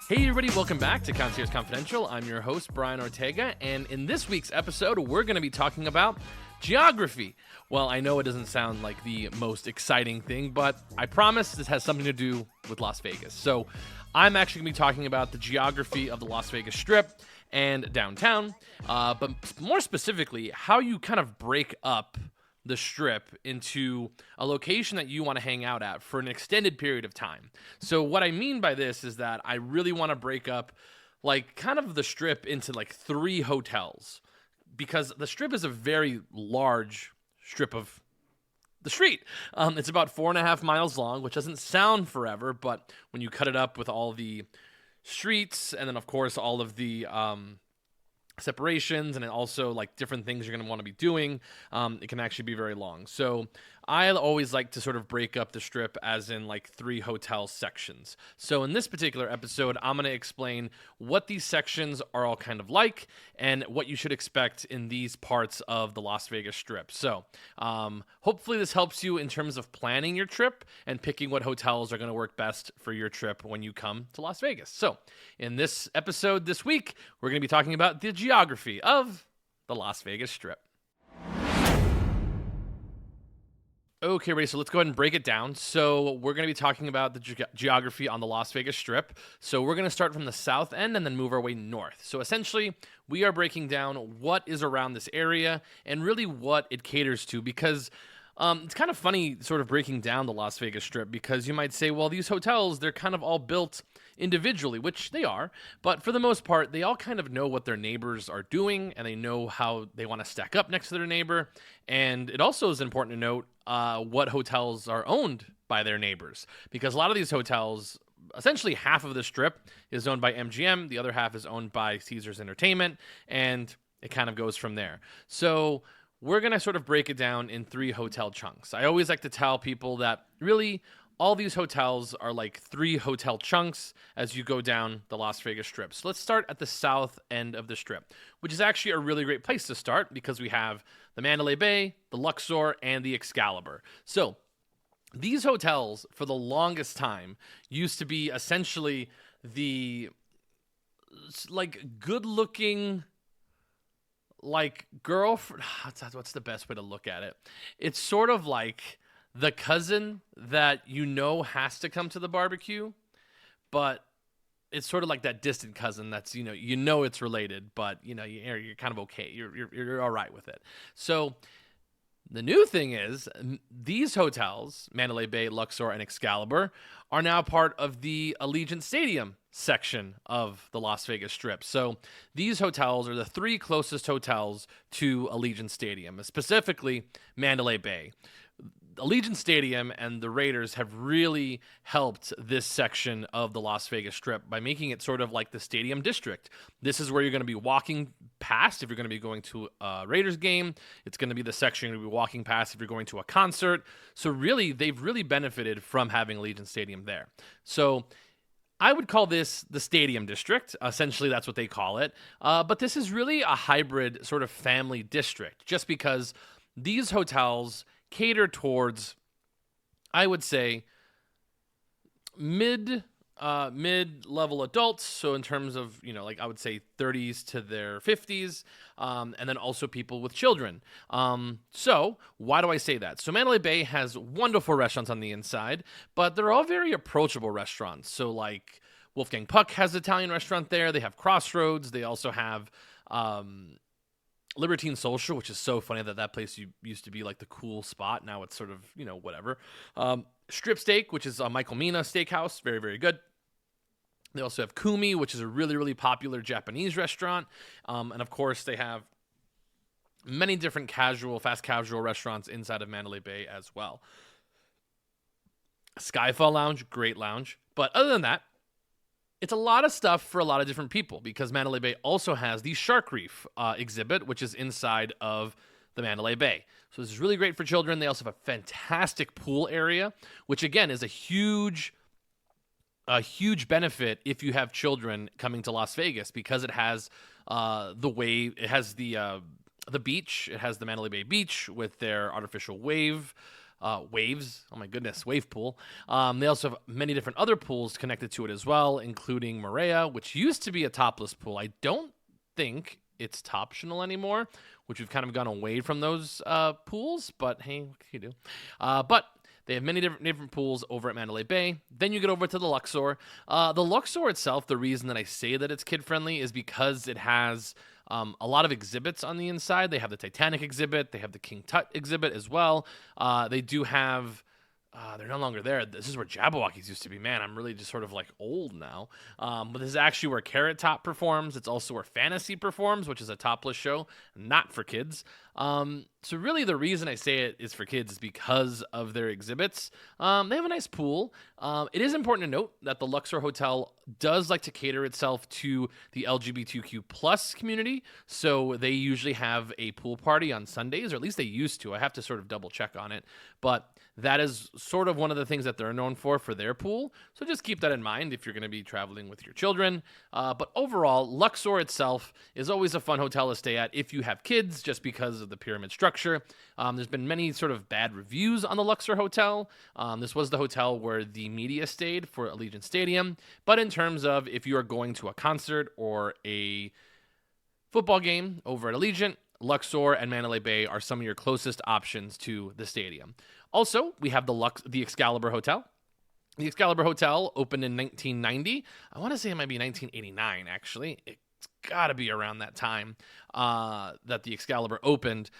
Hey everybody, welcome back to Concierge Confidential. I'm your host, Brian Ortega, and in this week's episode, we're going to be talking about geography. Well, I know it doesn't sound like the most exciting thing, but I promise this has something to do with Las Vegas. So I'm actually going to be talking about the geography of the Las Vegas Strip and downtown, but more specifically, how you kind of break up the Strip into a location that you want to hang out at for an extended period of time. So what I mean by this is that I really want to break up like kind of the Strip into like 3 hotels, because the Strip is a very large strip of the street. It's about 4.5 miles long, which doesn't sound forever, but when you cut it up with all the streets and then of course all of the separations and also like different things you're going to want to be doing, it can actually be very long. So I always like to sort of break up the Strip as in like 3 hotel sections. So in this particular episode, I'm going to explain what these sections are all kind of like and what you should expect in these parts of the Las Vegas Strip. So hopefully this helps you in terms of planning your trip and picking what hotels are going to work best for your trip when you come to Las Vegas. So in this episode this week, we're going to be talking about the geography of the Las Vegas Strip. Okay, ready, so let's go ahead and break it down. So we're going to be talking about the geography on the Las Vegas Strip. So we're going to start from the south end and then move our way north. So essentially, we are breaking down what is around this area and really what it caters to, because it's kind of funny sort of breaking down the Las Vegas Strip, because you might say, well, these hotels, they're kind of all built individually, which they are, but for the most part, they all kind of know what their neighbors are doing and they know how they want to stack up next to their neighbor. And it also is important to note what hotels are owned by their neighbors, because a lot of these hotels, essentially half of the Strip is owned by MGM, the other half is owned by Caesars Entertainment, and it kind of goes from there. So we're going to sort of break it down in 3 hotel chunks. I always like to tell people that really all these hotels are like 3 hotel chunks as you go down the Las Vegas Strip. So let's start at the south end of the Strip, which is actually a really great place to start because we have the Mandalay Bay, the Luxor, and the Excalibur. So these hotels, for the longest time, used to be essentially the like good-looking like girlfriend. What's the best way to look at it? It's sort of like the cousin that you know has to come to the barbecue, but it's sort of like that distant cousin that's, you know it's related, but you're kind of okay. You're all right with it. So the new thing is these hotels, Mandalay Bay, Luxor, and Excalibur, are now part of the Allegiant Stadium section of the Las Vegas Strip. So these hotels are the 3 closest hotels to Allegiant Stadium, specifically Mandalay Bay. Allegiant Stadium and the Raiders have really helped this section of the Las Vegas Strip by making it sort of like the stadium district. This is where you're going to be walking past if you're going to be going to a Raiders game. It's going to be the section you're going to be walking past if you're going to a concert. So really, they've really benefited from having Allegiant Stadium there. So I would call this the Stadium District. Essentially, that's what they call it. But this is really a hybrid sort of family district, just because these hotels cater towards, I would say, mid-level adults. So in terms of, like I would say 30s to their 50s, and then also people with children. So why do I say that? So Mandalay Bay has wonderful restaurants on the inside, but they're all very approachable restaurants. So like Wolfgang Puck has an Italian restaurant there. They have Crossroads. They also have Libertine Social, which is so funny that place used to be like the cool spot. Now it's sort of, whatever. Strip Steak, which is a Michael Mina steakhouse. Very, very good. They also have Kumi, which is a really, really popular Japanese restaurant. And of course, they have many different fast casual restaurants inside of Mandalay Bay as well. Skyfall Lounge, great lounge. But other than that, it's a lot of stuff for a lot of different people, because Mandalay Bay also has the Shark Reef exhibit, which is inside of the Mandalay Bay. So this is really great for children. They also have a fantastic pool area, which again is a huge benefit if you have children coming to Las Vegas, because it has the beach. It has the Mandalay Bay Beach with their artificial wave waves. Oh my goodness, wave pool. They also have many different other pools connected to it as well, including Maria, which used to be a topless pool. I don't think it's optional anymore, which we've kind of gone away from those pools, but hey, what can you do? But they have many different pools over at Mandalay Bay. Then you get over to the Luxor. The Luxor itself, the reason that I say that it's kid-friendly is because it has a lot of exhibits on the inside. They have the Titanic exhibit. They have the King Tut exhibit as well. They do have... they're no longer there. This is where Jabberwockies used to be. Man, I'm really just sort of like old now. But this is actually where Carrot Top performs. It's also where Fantasy performs, which is a topless show, not for kids. So really the reason I say it is for kids is because of their exhibits. They have a nice pool. It is important to note that the Luxor Hotel does like to cater itself to the LGBTQ plus community. So they usually have a pool party on Sundays, or at least they used to. I have to sort of double check on it. But that is sort of one of the things that they're known for their pool. So just keep that in mind if you're going to be traveling with your children. But overall, Luxor itself is always a fun hotel to stay at if you have kids, just because of the pyramid structure. There's been many sort of bad reviews on the Luxor Hotel. This was the hotel where the media stayed for Allegiant Stadium. But in terms of if you are going to a concert or a football game over at Allegiant, Luxor and Mandalay Bay are some of your closest options to the stadium. Also, we have the Excalibur Hotel. The Excalibur Hotel opened in 1990. I want to say it might be 1989, actually. It's got to be around that time that the Excalibur opened.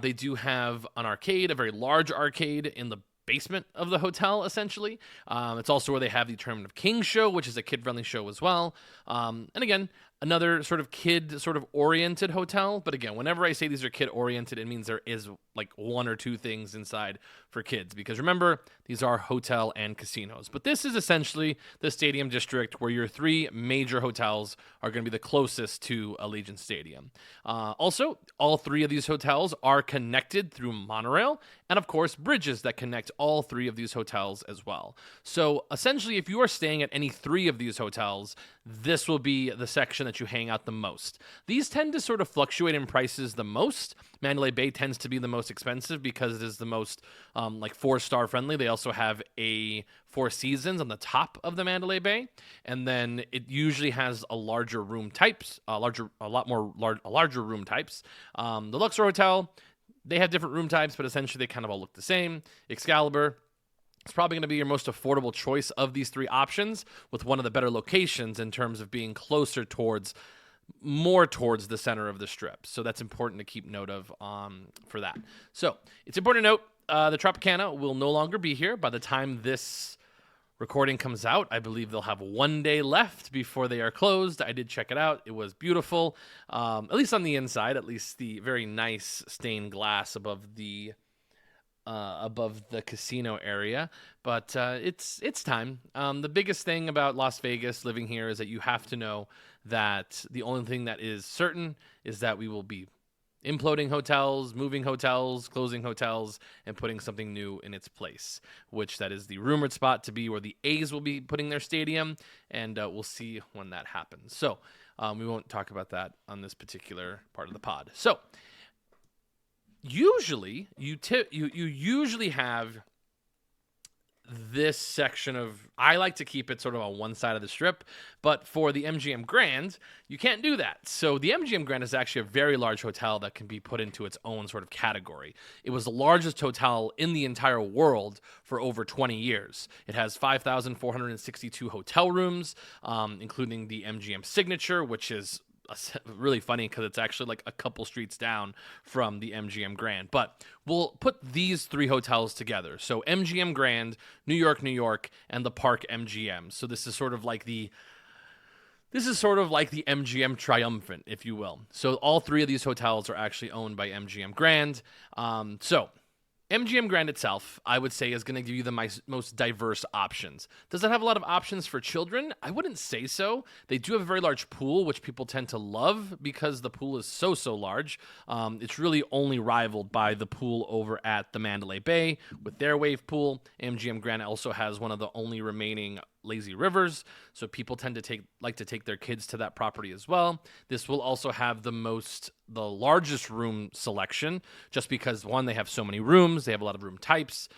They do have an arcade, a very large arcade in the basement of the hotel, essentially. It's also where they have the Tournament of Kings show, which is a kid-friendly show as well. And again, another sort of kid-oriented hotel. But again, whenever I say these are kid-oriented, it means there is like one or two things inside for kids. Because remember, these are hotel and casinos. But this is essentially the stadium district where your three major hotels are going to be the closest to Allegiant Stadium. Also, all three of these hotels are connected through monorail and, of course, bridges that connect all three of these hotels as well. So essentially, if you are staying at any three of these hotels, this will be the section that you hang out the most. These tend to sort of fluctuate in prices the most. Mandalay Bay tends to be the most expensive because it is the most like 4-star friendly. They also have a Four Seasons on the top of the Mandalay Bay, and then it usually has a larger room types, larger room types. The Luxor Hotel, they have different room types, but essentially they kind of all look the same. Excalibur, it's probably going to be your most affordable choice of these three options, with one of the better locations in terms of being more towards the center of the strip. So that's important to keep note of for that. So it's important to note the Tropicana will no longer be here by the time this recording comes out. I believe they'll have 1 day left before they are closed. I did check it out. It was beautiful, at least on the inside, at least the very nice stained glass above the casino area. But it's time. The biggest thing about Las Vegas living here is that you have to know that the only thing that is certain is that we will be imploding hotels, moving hotels, closing hotels, and putting something new in its place, which that is the rumored spot to be where the A's will be putting their stadium, and we'll see when that happens. So we won't talk about that on this particular part of the pod. So usually you usually have this section of, I like to keep it sort of on one side of the strip, but for the MGM Grand, you can't do that. So the MGM Grand is actually a very large hotel that can be put into its own sort of category. It was the largest hotel in the entire world for over 20 years. It has 5,462 hotel rooms, including the MGM Signature, which is really funny because it's actually like a couple streets down from the MGM Grand. But we'll put these three hotels together. So MGM Grand, New York, and the Park MGM. So this is sort of like the MGM Triumphant, if you will. So all three of these hotels are actually owned by MGM Grand. So MGM Grand itself, I would say, is going to give you the most diverse options. Does it have a lot of options for children? I wouldn't say so. They do have a very large pool, which people tend to love because the pool is so large. It's really only rivaled by the pool over at the Mandalay Bay with their wave pool. MGM Grand also has one of the only remaining lazy rivers, so people tend to like to take their kids to that property as well. This will also have the largest room selection, just because one, they have so many rooms, they have a lot of room types.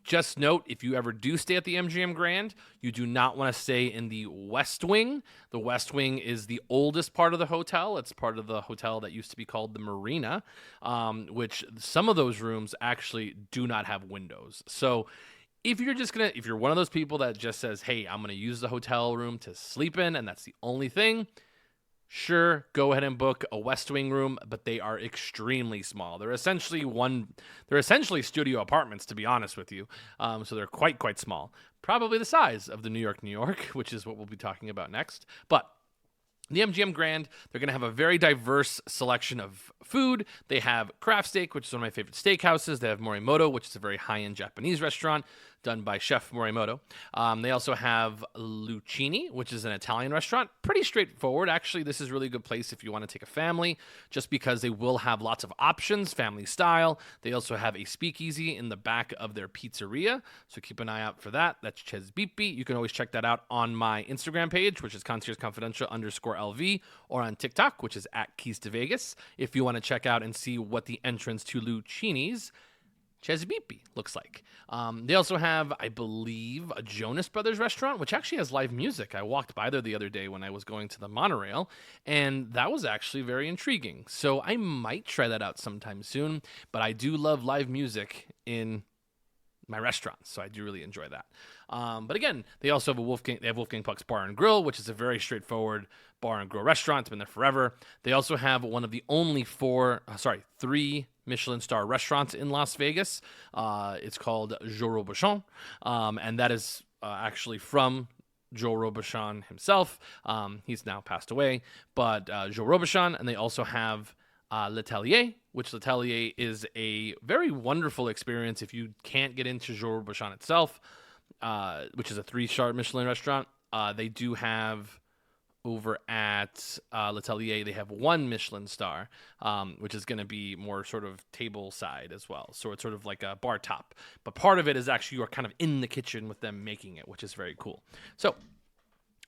Just note, if you ever do stay at the MGM Grand, you do not want to stay in the West Wing. The West Wing is the oldest part of the hotel. It's part of the hotel that used to be called the Marina, which some of those rooms actually do not have windows. So if you're one of those people that just says, hey, I'm gonna use the hotel room to sleep in, and that's the only thing, sure, go ahead and book a West Wing room, but they are extremely small. They're essentially studio apartments, to be honest with you. So they're quite small, probably the size of the New York, which is what we'll be talking about next. But the MGM Grand, they're going to have a very diverse selection of food. They have Craft Steak, which is one of my favorite steakhouses. They have Morimoto, which is a very high-end Japanese restaurant done by Chef Morimoto. They also have Lucchini, which is an Italian restaurant. Pretty straightforward, actually. This is a really good place if you want to take a family, just because they will have lots of options, family style. They also have a speakeasy in the back of their pizzeria, so keep an eye out for that. That's Cesbipi. You can always check that out on my Instagram page, which is Concierge Confidential _LV, or on TikTok, which is at Keys to Vegas, if you want to check out and see what the entrance to Lucchini's Cesbipi looks like. They also have, I believe, a Jonas Brothers restaurant, which actually has live music. I walked by there the other day when I was going to the monorail, and that was actually very intriguing. So I might try that out sometime soon, but I do love live music in my restaurants, so I do really enjoy that. But again, they also have Wolfgang Puck's Bar and Grill, which is a very straightforward bar and grill restaurant. It's been there forever. They also have one of the only 3 Michelin star restaurants in Las Vegas. It's called Joe Robuchon, and that is actually from Joe Robuchon himself. He's now passed away, but Joe Robuchon, and they also have L'Atelier, which L'Atelier is a very wonderful experience if you can't get into Joe Robuchon itself, which is a 3-star Michelin restaurant. They do have over at L'Atelier, they have 1 Michelin star, which is going to be more sort of table side as well. So it's sort of like a bar top. But part of it is actually you are kind of in the kitchen with them making it, which is very cool. So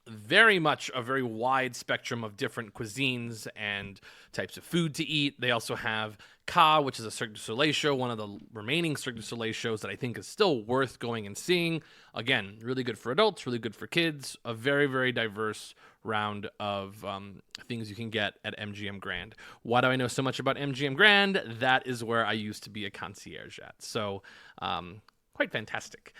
very much a very wide spectrum of different cuisines and types of food to eat. They also have Ka, which is a Cirque du Soleil show, one of the remaining Cirque du Soleil shows that I think is still worth going and seeing. Again, really good for adults, really good for kids, a very, very diverse round of things you can get at MGM Grand. Why do I know so much about MGM Grand? That is where I used to be a concierge at. So, quite fantastic,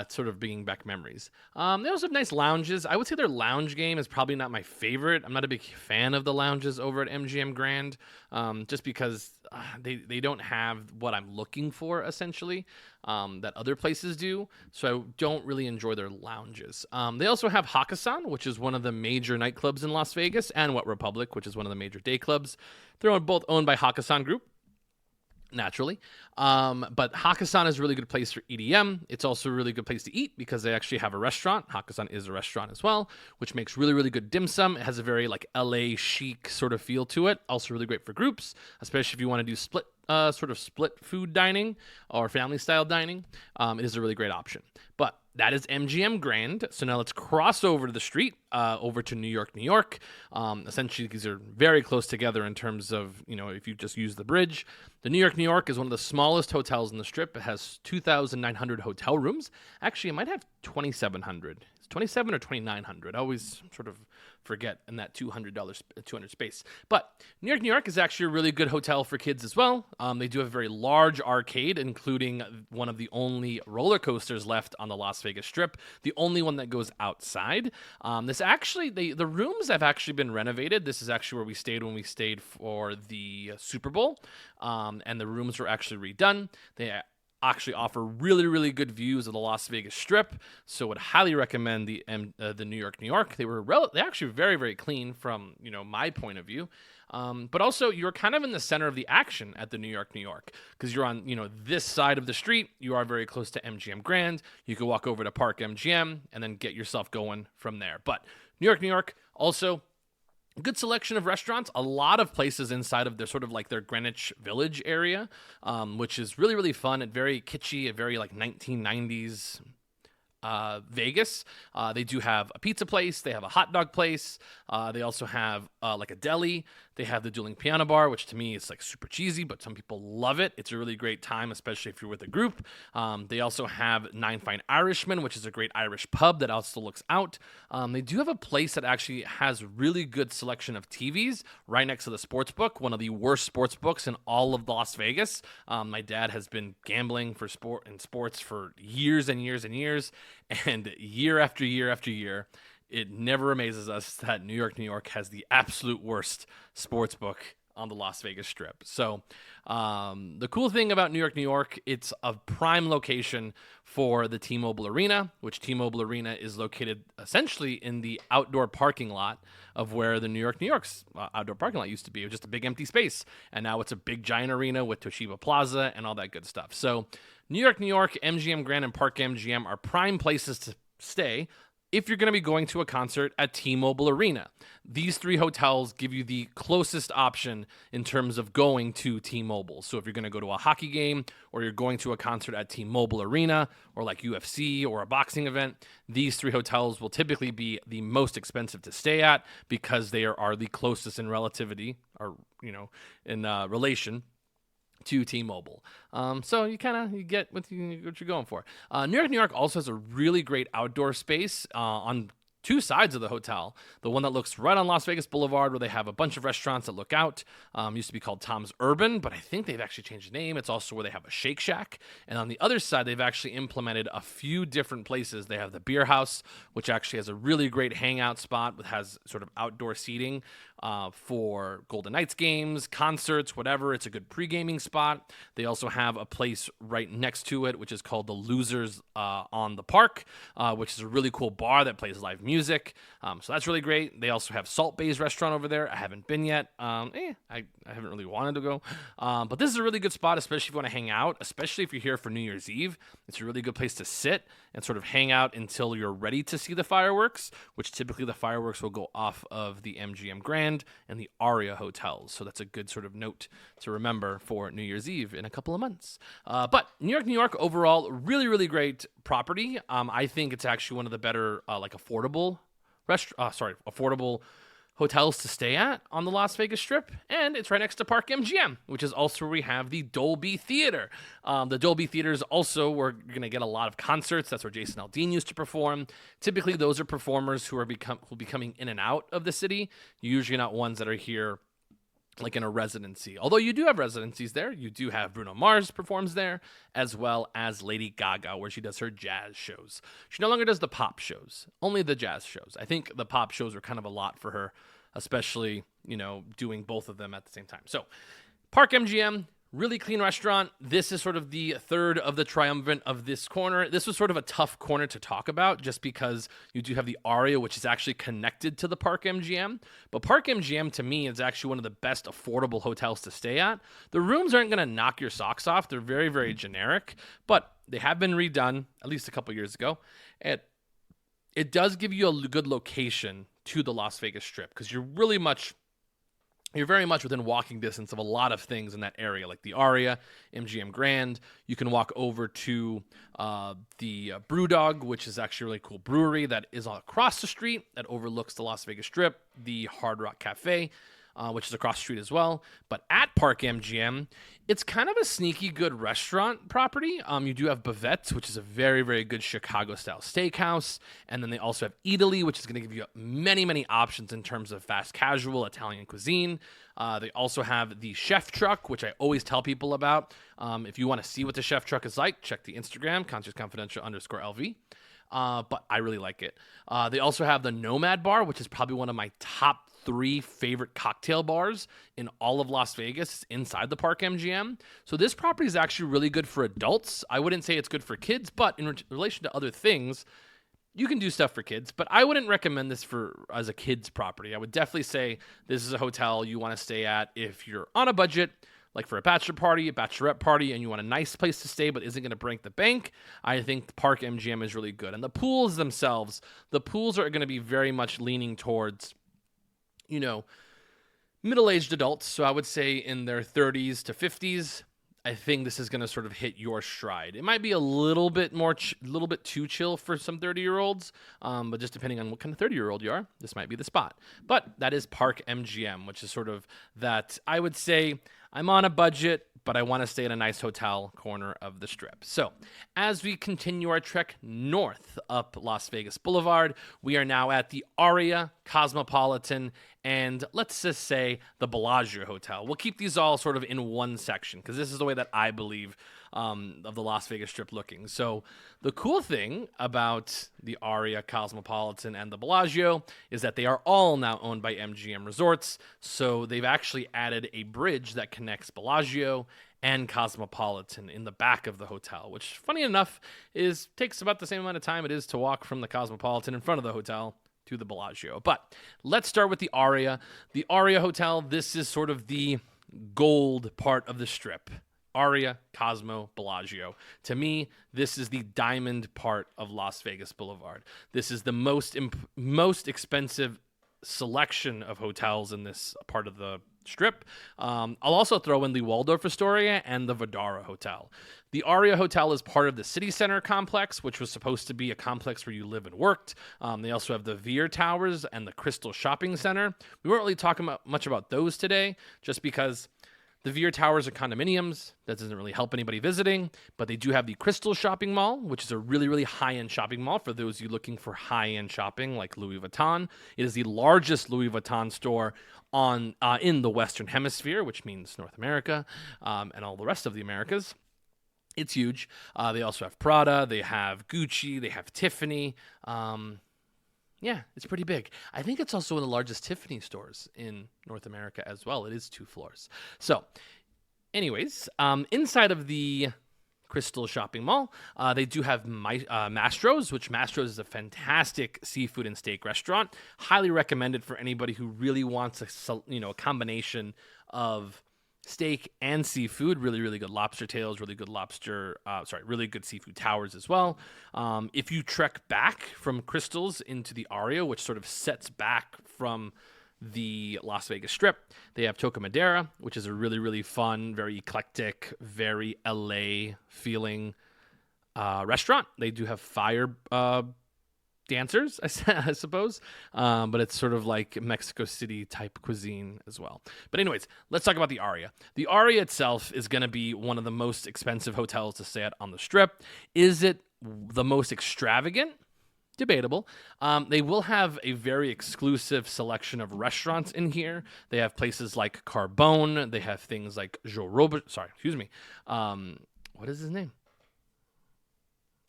sort of bringing back memories. They also have nice lounges. I would say their lounge game is probably not my favorite. I'm not a big fan of the lounges over at MGM Grand, just because they don't have what I'm looking for, essentially, that other places do. So I don't really enjoy their lounges. They also have Hakkasan, which is one of the major nightclubs in Las Vegas, and Wet Republic, which is one of the major day clubs. They're both owned by Hakkasan Group, naturally. But Hakkasan is a really good place for EDM. It's also a really good place to eat because they actually have a restaurant. Hakkasan is a restaurant as well, which makes really, really good dim sum. It has a very like LA chic sort of feel to it. Also really great for groups, especially if you want to do split food dining or family style dining. It is a really great option. But that is MGM Grand. So now let's cross over to the street, over to New York. Essentially, these are very close together in terms of, if you just use the bridge. The New York is one of the smallest hotels in the Strip. It has 2,900 hotel rooms. Actually, it might have 2,700. It's 2,700 or 2,900. I always sort of forget in that $200 space. But New York is actually a really good hotel for kids as well. They do have a very large arcade, including one of the only roller coasters left on the Las Vegas Strip, the only one that goes outside. The rooms have actually been renovated. This is actually where we stayed when we stayed for the Super Bowl, and the rooms were actually redone. They actually offer really, really good views of the Las Vegas Strip, so would highly recommend the New York. They actually very, very clean from my point of view, but also you're kind of in the center of the action at the New York because you're on this side of the street. You are very close to MGM Grand. You can walk over to Park MGM and then get yourself going from there. But New York also good selection of restaurants, a lot of places inside of their sort of like their Greenwich Village area, which is really, really fun and very kitschy, a very like 1990s Vegas. They do have a pizza place. They have a hot dog place. They also have like a deli. They have the dueling piano bar, which to me is like super cheesy, but some people love it. It's a really great time, especially if you're with a group. They also have Nine Fine Irishmen, which is a great Irish pub that also looks out. They do have a place that actually has really good selection of TVs right next to the sports book, one of the worst sports books in all of Las Vegas. My dad has been gambling for sports for years and years and years, and year after year after year, it never amazes us that New York has the absolute worst sports book on the Las Vegas Strip. So the cool thing about New York, it's a prime location for the T-Mobile Arena, which T-Mobile Arena is located essentially in the outdoor parking lot of where the New York's outdoor parking lot used to be. It was just a big empty space, and now it's a big giant arena with Toshiba Plaza and all that good stuff. So New York, MGM Grand and Park MGM are prime places to stay if you're going to be going to a concert at T-Mobile Arena. These three hotels give you the closest option in terms of going to T-Mobile. So if you're going to go to a hockey game or you're going to a concert at T-Mobile Arena or like UFC or a boxing event, these three hotels will typically be the most expensive to stay at because they are the closest in relativity or, in relation to T-Mobile. So you get what you're going for. New York also has a really great outdoor space on two sides of the hotel. The one that looks right on Las Vegas Boulevard, where they have a bunch of restaurants that look out. Used to be called Tom's Urban, but I think they've actually changed the name. It's also where they have a Shake Shack. And on the other side, they've actually implemented a few different places. They have the Beer House, which actually has a really great hangout spot that has sort of outdoor seating for Golden Knights games, concerts, whatever. It's a good pre-gaming spot. They also have a place right next to it, which is called the Losers on the Park, which is a really cool bar that plays live music. So that's really great. They also have Salt Bay's restaurant over there. I haven't been yet. I haven't really wanted to go. But this is a really good spot, especially if you want to hang out, especially if you're here for New Year's Eve. It's a really good place to sit and sort of hang out until you're ready to see the fireworks, which typically the fireworks will go off of the MGM Grand and the Aria hotels. So that's a good sort of note to remember for New Year's Eve in a couple of months. But New York overall, really, really great property. I think it's actually one of the better affordable hotels to stay at on the Las Vegas Strip, and it's right next to Park MGM, which is also where we have the Dolby Theater. The Dolby Theater is also where you're going to get a lot of concerts. That's where Jason Aldean used to perform. Typically, those are performers who will be coming in and out of the city, usually not ones that are here like in a residency. Although you do have residencies there. You do have Bruno Mars performs there, as well as Lady Gaga, where she does her jazz shows. She no longer does the pop shows, only the jazz shows. I think the pop shows are kind of a lot for her, especially, doing both of them at the same time. So Park MGM, really clean restaurant. This is sort of the third of the triumvirate of this corner. This was sort of a tough corner to talk about just because you do have the Aria, which is actually connected to the Park MGM. But Park MGM, to me, is actually one of the best affordable hotels to stay at. The rooms aren't going to knock your socks off. They're very, very generic, but they have been redone at least a couple years ago. And it does give you a good location to the Las Vegas Strip because you're very much within walking distance of a lot of things in that area, like the Aria, MGM Grand. You can walk over to the Brewdog, which is actually a really cool brewery that is across the street that overlooks the Las Vegas Strip, the Hard Rock Cafe, which is across the street as well. But at Park MGM, it's kind of a sneaky good restaurant property. You do have Bvet's, which is a very, very good Chicago-style steakhouse. And then they also have Italy, which is going to give you many, many options in terms of fast casual Italian cuisine. They also have the Chef Truck, which I always tell people about. If you want to see what the Chef Truck is like, check the Instagram, Concierge Confidential _LV. But I really like it. They also have the Nomad Bar, which is probably one of my top 3 favorite cocktail bars in all of Las Vegas inside the Park MGM. So this property is actually really good for adults. I wouldn't say it's good for kids, but in relation to other things, you can do stuff for kids, but I wouldn't recommend this as a kid's property. I would definitely say this is a hotel you want to stay at if you're on a budget, like for a bachelor party, a bachelorette party, and you want a nice place to stay but isn't going to break the bank. I think the Park MGM is really good. And the pools themselves, the pools are going to be very much leaning towards middle-aged adults, so I would say in their 30s to 50s. I think this is going to sort of hit your stride. It might be a little bit more, little bit too chill for some 30-year-olds, but just depending on what kind of 30-year-old you are, this might be the spot. But that is Park MGM, which is sort of that, I would say, I'm on a budget, but I want to stay in a nice hotel corner of the Strip. So as we continue our trek north up Las Vegas Boulevard, we are now at the Aria, Cosmopolitan, and let's just say the Bellagio Hotel. We'll keep these all sort of in one section because this is the way that I believe of the Las Vegas Strip looking. So the cool thing about the Aria, Cosmopolitan, and the Bellagio is that they are all now owned by MGM Resorts. So they've actually added a bridge that connects Bellagio and Cosmopolitan in the back of the hotel, which, funny enough, takes about the same amount of time it is to walk from the Cosmopolitan in front of the hotel to the Bellagio. But let's start with the Aria. The Aria Hotel, this is sort of the gold part of the Strip. Aria, Cosmo, Bellagio. To me, this is the diamond part of Las Vegas Boulevard. This is the most expensive selection of hotels in this part of the Strip. I'll also throw in the Waldorf Astoria and the Vdara Hotel. The Aria Hotel is part of the City Center complex, which was supposed to be a complex where you live and worked. They also have the Veer Towers and the Crystal Shopping Center. We weren't really talking much about those today, just because the Veer Towers are condominiums. That doesn't really help anybody visiting, but they do have the Crystal Shopping Mall, which is a really, really high-end shopping mall for those of you looking for high-end shopping like Louis Vuitton. It is the largest Louis Vuitton store in the Western Hemisphere, which means North America and all the rest of the Americas. It's huge. They also have Prada. They have Gucci. They have Tiffany. Yeah, it's pretty big. I think it's also one of the largest Tiffany stores in North America as well. It is 2 floors. So, anyways, inside of the Crystal Shopping Mall, they do have Mastro's, which Mastro's is a fantastic seafood and steak restaurant. Highly recommended for anybody who really wants a combination of steak and seafood. Really, really good lobster tails, really good really good seafood towers as well. If you trek back from Crystal's into the Aria, which sort of sets back from the Las Vegas Strip, they have Toca Madera, which is a really, really fun, very eclectic, very LA feeling restaurant. They do have fire dancers, I suppose, but it's sort of like Mexico City type cuisine as well. But anyways, let's talk about the Aria. The Aria itself is going to be one of the most expensive hotels to stay at on the Strip. Is it the most extravagant? Debatable. They will have a very exclusive selection of restaurants in here. They have places like Carbone. They have things like what is his name?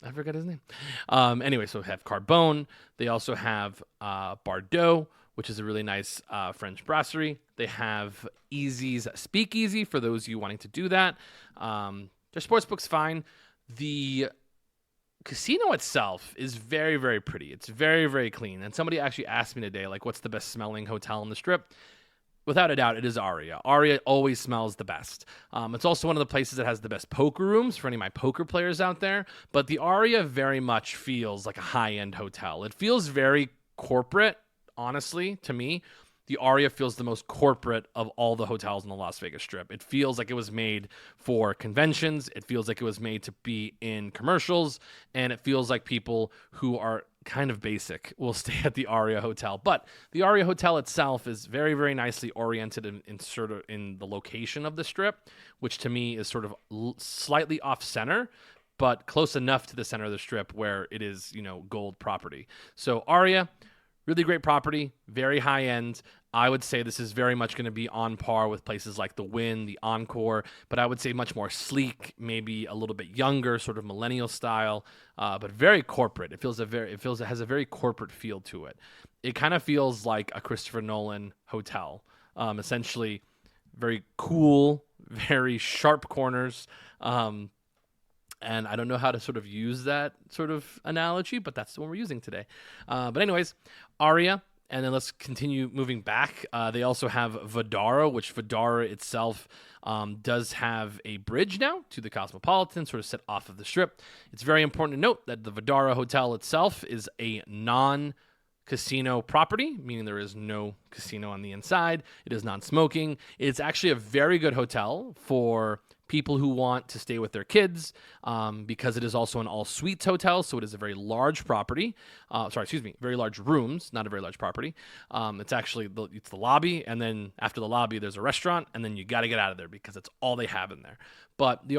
I forgot his name. Anyway, so we have Carbone. They also have Bardot, which is a really nice French brasserie. They have Easy's Speakeasy for those of you wanting to do that. Their sportsbook's fine. The casino itself is very, very pretty. It's very, very clean. And somebody actually asked me today, like, what's the best smelling hotel on the Strip? Without a doubt, it is Aria. Aria always smells the best. It's also one of the places that has the best poker rooms for any of my poker players out there. But the Aria very much feels like a high-end hotel. It feels very corporate, honestly, to me. The Aria feels the most corporate of all the hotels in the Las Vegas Strip. It feels like it was made for conventions. It feels like it was made to be in commercials. And it feels like people who are kind of basic will stay at the Aria Hotel. But the Aria Hotel itself is very, very nicely oriented in sort of in the location of the Strip, which to me is sort of slightly off center, but close enough to the center of the Strip where it is, gold property. So Aria, really great property, very high end. I would say this is very much going to be on par with places like the Wynn, the Encore, but I would say much more sleek, maybe a little bit younger, sort of millennial style, but very corporate. It has a very corporate feel to it. It kind of feels like a Christopher Nolan hotel, essentially very cool, very sharp corners. And I don't know how to sort of use that sort of analogy, but that's the one we're using today. But anyways, Aria, and then let's continue moving back. They also have Vdara, which Vdara itself does have a bridge now to the Cosmopolitan, sort of set off of the Strip. It's very important to note that the Vdara Hotel itself is a non-casino property, meaning there is no casino on the inside. It is non-smoking. It's actually a very good hotel for people who want to stay with their kids, because it is also an all-suites hotel, so it is a very large property. Very large rooms, not a very large property. It's actually it's the lobby, and then after the lobby, there's a restaurant, and then you got to get out of there because it's all they have in there. But the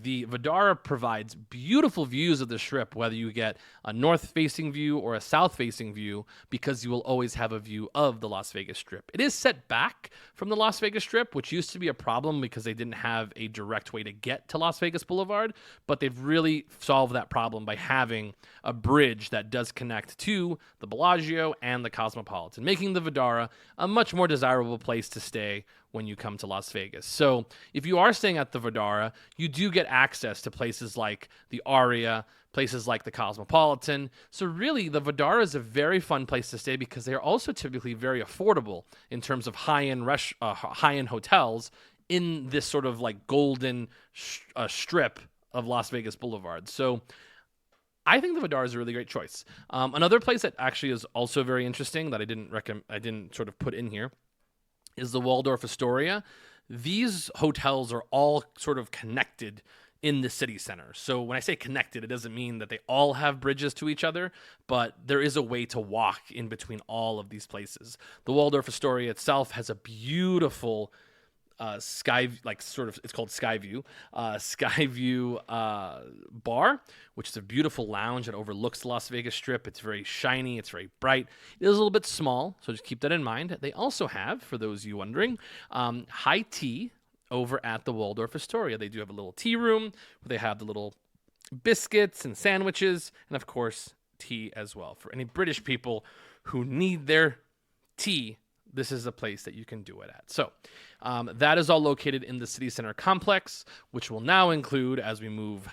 the Vdara provides beautiful views of the Strip, whether you get a north-facing view or a south-facing view, because you will always have a view of the Las Vegas Strip. It is set back from the Las Vegas Strip, which used to be a problem because they didn't have a direct way to get to Las Vegas Boulevard, but they've really solved that problem by having a bridge that does connect to the Bellagio and the Cosmopolitan, making the Vdara a much more desirable place to stay when you come to Las Vegas. So if you are staying at the Vdara, you do get access to places like the Aria, places like the Cosmopolitan. So really, the Vdara is a very fun place to stay because they are also typically very affordable in terms of high-end hotels in this sort of like golden strip of Las Vegas Boulevard. So I think the Vdara is a really great choice. Another place that actually is also very interesting that I didn't sort of put in here is the Waldorf Astoria. These hotels are all sort of connected in the city center. So when I say connected, it doesn't mean that they all have bridges to each other, but there is a way to walk in between all of these places. The Waldorf Astoria itself has a beautiful it's called Skyview bar, which is a beautiful lounge that overlooks the Las Vegas Strip. It's very shiny, it's very bright. It is a little bit small, so just keep that in mind. They also have, for those of you wondering, high tea over at the Waldorf Astoria. They do have a little tea room where they have the little biscuits and sandwiches, and of course, tea as well. For any British people who need their tea, this is a place that you can do it at. So that is all located in the city center complex, which will now include, as we move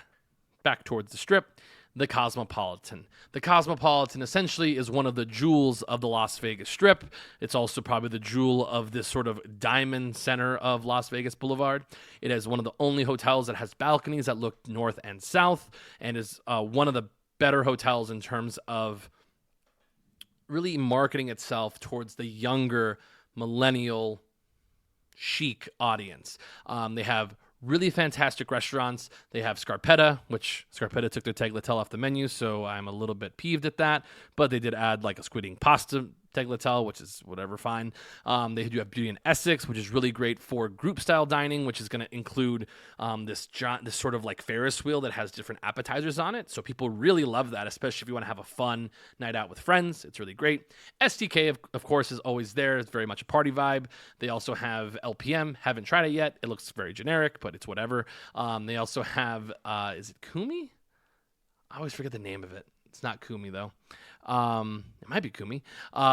back towards the Strip, the Cosmopolitan. The Cosmopolitan essentially is one of the jewels of the Las Vegas Strip. It's also probably the jewel of this sort of diamond center of Las Vegas Boulevard. It is one of the only hotels that has balconies that look north and south, and is one of the better hotels in terms of really marketing itself towards the younger millennial chic audience. They have really fantastic restaurants. They have Scarpetta, which Scarpetta took their tagliatelle off the menu, so I'm a little bit peeved at that. But they did add like a squid ink pasta tagliatelle, which is whatever, fine. They do have Beauty and Essex, which is really great for group style dining, which is going to include this sort of like Ferris wheel that has different appetizers on it. So people really love that, especially if you want to have a fun night out with friends. It's really great. STK, of course, is always there. It's very much a party vibe. They also have LPM. Haven't tried it yet. It looks very generic, but it's whatever. They also have, is it Kumi? I always forget the name of it. It's not Kumi, though. It might be Kumi,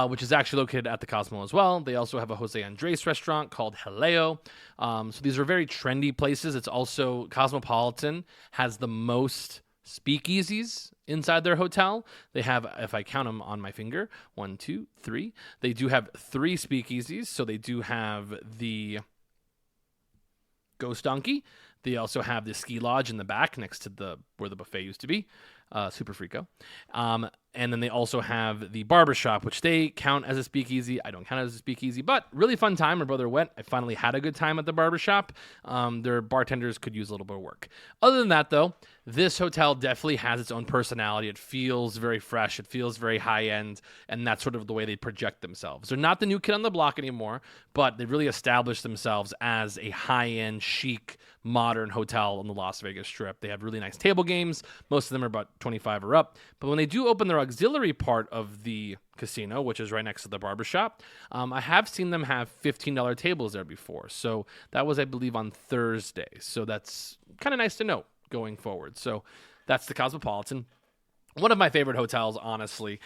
which is actually located at the Cosmo as well. They also have a Jose Andres restaurant called Haleo. So these are very trendy places. It's also, Cosmopolitan has the most speakeasies inside their hotel. They have, if I count them on my finger, 1, 2, 3. They do have 3 speakeasies. So they do have the Ghost Donkey. They also have the ski lodge in the back next to where the buffet used to be. Super Frico. And then they also have the barbershop, which they count as a speakeasy. I don't count it as a speakeasy, but really fun time. My brother went. I finally had a good time at the barbershop. Their bartenders could use a little bit of work. Other than that, though, this hotel definitely has its own personality. It feels very fresh. It feels very high-end, and that's sort of the way they project themselves. They're not the new kid on the block anymore, but they really established themselves as a high-end, chic, modern hotel on the Las Vegas Strip. They have really nice table games. Most of them are about 25 or up. But when they do open their auxiliary part of the casino, which is right next to the barbershop, I have seen them have $15 tables there before. So that was, I believe, on Thursday. So that's kind of nice to know going forward. So that's the Cosmopolitan. One of my favorite hotels, honestly.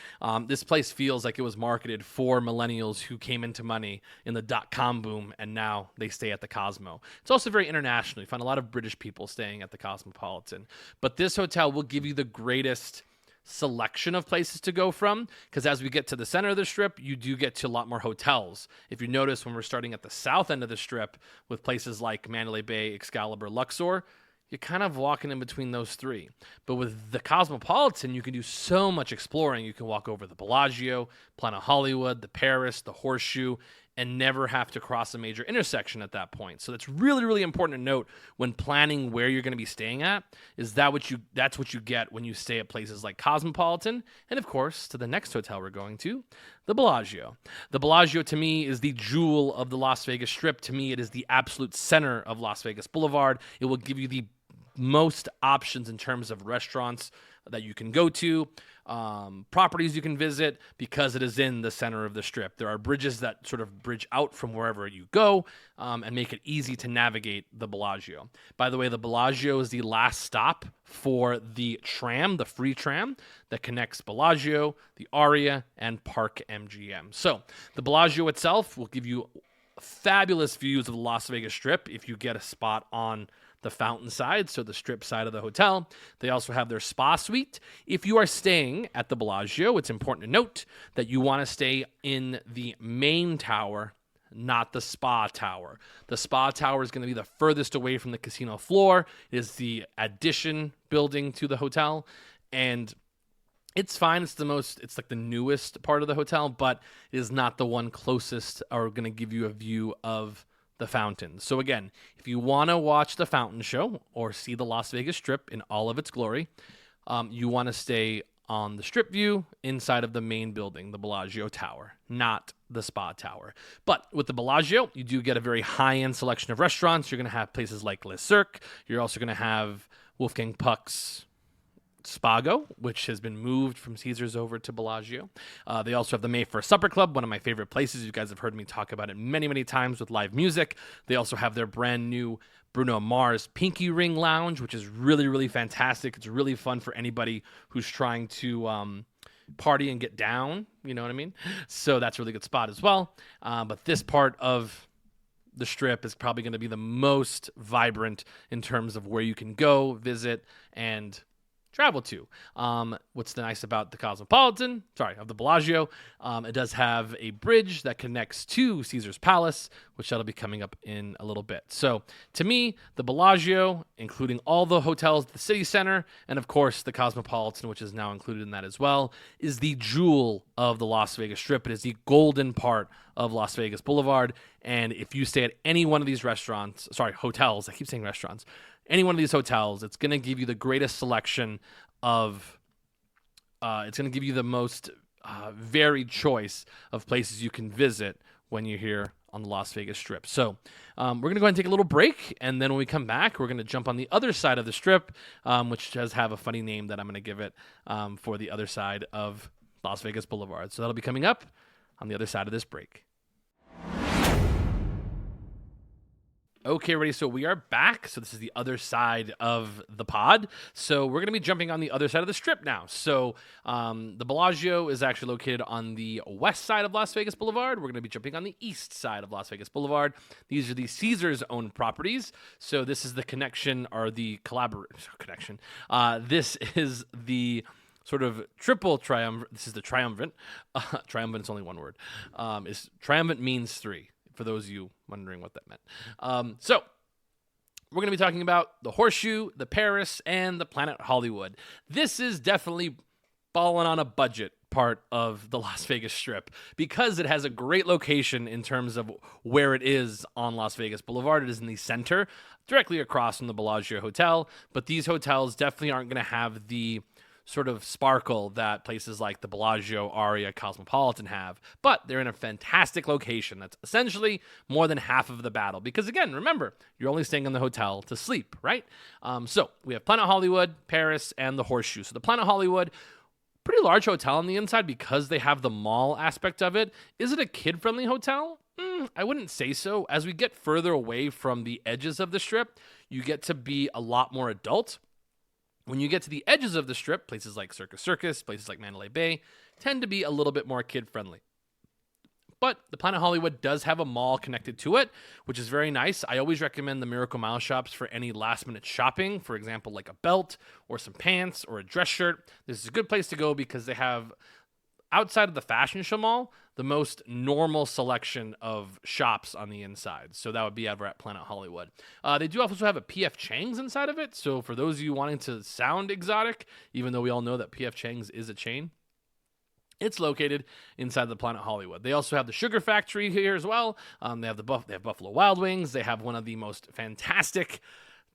This place feels like it was marketed for millennials who came into money in the dot-com boom, and now they stay at the Cosmo. It's also very international. You find a lot of British people staying at the Cosmopolitan. But this hotel will give you the greatest selection of places to go from, because as we get to the center of the Strip, you do get to a lot more hotels. If you notice, when we're starting at the south end of the Strip with places like Mandalay Bay, Excalibur, Luxor, you're kind of walking in between those 3. But with the Cosmopolitan, you can do so much exploring. You can walk over the Bellagio, Planet Hollywood, the Paris, the Horseshoe. and never have to cross a major intersection at that point. So that's really, really important to note when planning where you're going to be staying at, is that's what you get when you stay at places like Cosmopolitan, and of course, to the next hotel we're going to, the Bellagio. The Bellagio, to me, is the jewel of the Las Vegas Strip. To me, it is the absolute center of Las Vegas Boulevard. It will give you the most options in terms of restaurants that you can go to, properties you can visit, because it is in the center of the Strip. There are bridges that sort of bridge out from wherever you go and make it easy to navigate the Bellagio. By the way, the Bellagio is the last stop for the tram, the free tram that connects Bellagio, the Aria, and Park MGM. So the Bellagio itself will give you fabulous views of the Las Vegas Strip if you get a spot on the fountain side, so the Strip side of the hotel. They also have their spa suite. If you are staying at the Bellagio, it's important to note that you want to stay in the main tower, not the spa tower. The spa tower is going to be the furthest away from the casino floor. It is the addition building to the hotel, and it's fine. It's like the newest part of the hotel, but it is not the one closest or going to give you a view of the fountain. So again, if you want to watch the fountain show or see the Las Vegas Strip in all of its glory, you want to stay on the Strip view inside of the main building, the Bellagio Tower, not the spa tower. But with the Bellagio, you do get a very high-end selection of restaurants. You're going to have places like Le Cirque. You're also going to have Wolfgang Puck's Spago, which has been moved from Caesars over to Bellagio. They also have the May 1st Supper Club, one of my favorite places. You guys have heard me talk about it many, many times with live music. They also have their brand new Bruno Mars Pinky Ring Lounge, which is really, really fantastic. It's really fun for anybody who's trying to party and get down, you know what I mean? So that's a really good spot as well. But this part of the Strip is probably going to be the most vibrant in terms of where you can go, visit, and travel to. What's nice about the the Bellagio, it does have a bridge that connects to Caesar's Palace, which that'll be coming up in a little bit. So to me, the Bellagio, including all the hotels at the city center, and of course the Cosmopolitan, which is now included in that as well, is the jewel of the Las Vegas Strip. It is the golden part of Las Vegas Boulevard. And if you stay at any one of these hotels, I keep saying restaurants, any one of these hotels, it's going to give you the greatest selection of, it's going to give you the most varied choice of places you can visit when you're here on the Las Vegas Strip. So we're going to go ahead and take a little break, and then when we come back, we're going to jump on the other side of the Strip, which does have a funny name that I'm going to give it for the other side of Las Vegas Boulevard. So that'll be coming up on the other side of this break. Okay, ready? So we are back. So this is the other side of the pod. So we're going to be jumping on the other side of the Strip now. So the Bellagio is actually located on the west side of Las Vegas Boulevard. We're going to be jumping on the east side of Las Vegas Boulevard. These are the Caesars-owned properties. So this is the connection, or the connection. This is the sort of triple triumvirate. This is the triumvirate. Triumvirate is only one word. Triumvirate means three, for those of you wondering what that meant. So we're going to be talking about the Horseshoe, the Paris, and the Planet Hollywood. This is definitely balling on a budget part of the Las Vegas Strip because it has a great location in terms of where it is on Las Vegas Boulevard. It is in the center, directly across from the Bellagio Hotel, but these hotels definitely aren't going to have the sort of sparkle that places like the Bellagio, Aria, Cosmopolitan have, but they're in a fantastic location. That's essentially more than half of the battle because, again, remember, you're only staying in the hotel to sleep, right? So we have Planet Hollywood, Paris, and the Horseshoe. So the Planet Hollywood, pretty large hotel on the inside because they have the mall aspect of it. Is it a kid-friendly hotel? I wouldn't say so. As we get further away from the edges of the Strip, you get to be a lot more adult. When you get to the edges of the Strip, places like Circus, places like Mandalay Bay, tend to be a little bit more kid-friendly. But the Planet Hollywood does have a mall connected to it, which is very nice. I always recommend the Miracle Mile shops for any last-minute shopping, for example, like a belt or some pants or a dress shirt. This is a good place to go because they have, outside of the Fashion Show Mall, the most normal selection of shops on the inside. So that would be over at Planet Hollywood. They do also have a P.F. Chang's inside of it. So for those of you wanting to sound exotic, even though we all know that P.F. Chang's is a chain, It's located inside the Planet Hollywood. They also have the Sugar Factory here as well. They have they have Buffalo Wild Wings. They have one of the most fantastic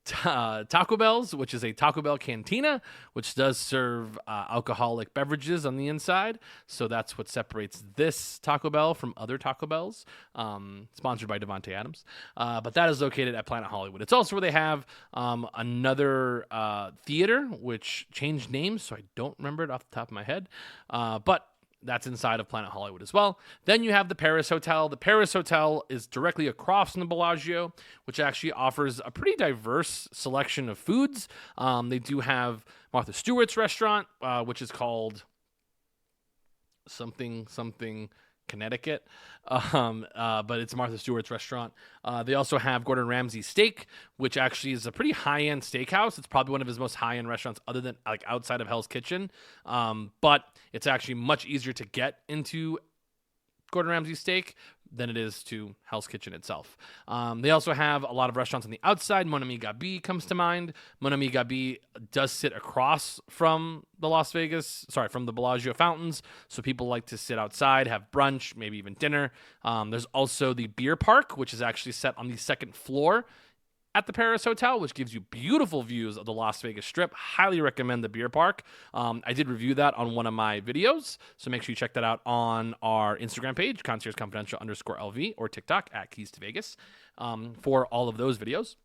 Taco Bell's, which is a Taco Bell cantina, which does serve alcoholic beverages on the inside. So that's what separates this Taco Bell from other Taco Bells, sponsored by Devontae Adams. But that is located at Planet Hollywood. It's also where they have another theater, which changed names, so I don't remember it off the top of my head. But that's inside of Planet Hollywood as well. Then you have the Paris Hotel. The Paris Hotel is directly across from the Bellagio, which actually offers a pretty diverse selection of foods. They do have Martha Stewart's restaurant, which is called something Connecticut, but it's Martha Stewart's restaurant. They also have Gordon Ramsay's Steak, which actually is a pretty high-end steakhouse. It's probably one of his most high-end restaurants other than like outside of Hell's Kitchen, but it's actually much easier to get into Gordon Ramsay's Steak than it is to Hell's Kitchen itself. They also have a lot of restaurants on the outside. Mon Ami Gabi comes to mind. Mon Ami Gabi does sit across from from the Bellagio fountains, so people like to sit outside, have brunch, maybe even dinner. There's also the Beer Park, which is actually set on the second floor at the Paris Hotel, which gives you beautiful views of the Las Vegas Strip. Highly recommend the Beer Park. I did review that on one of my videos, so make sure you check that out on our Instagram page, Concierge Confidential _LV, or TikTok at Keys to Vegas, for all of those videos.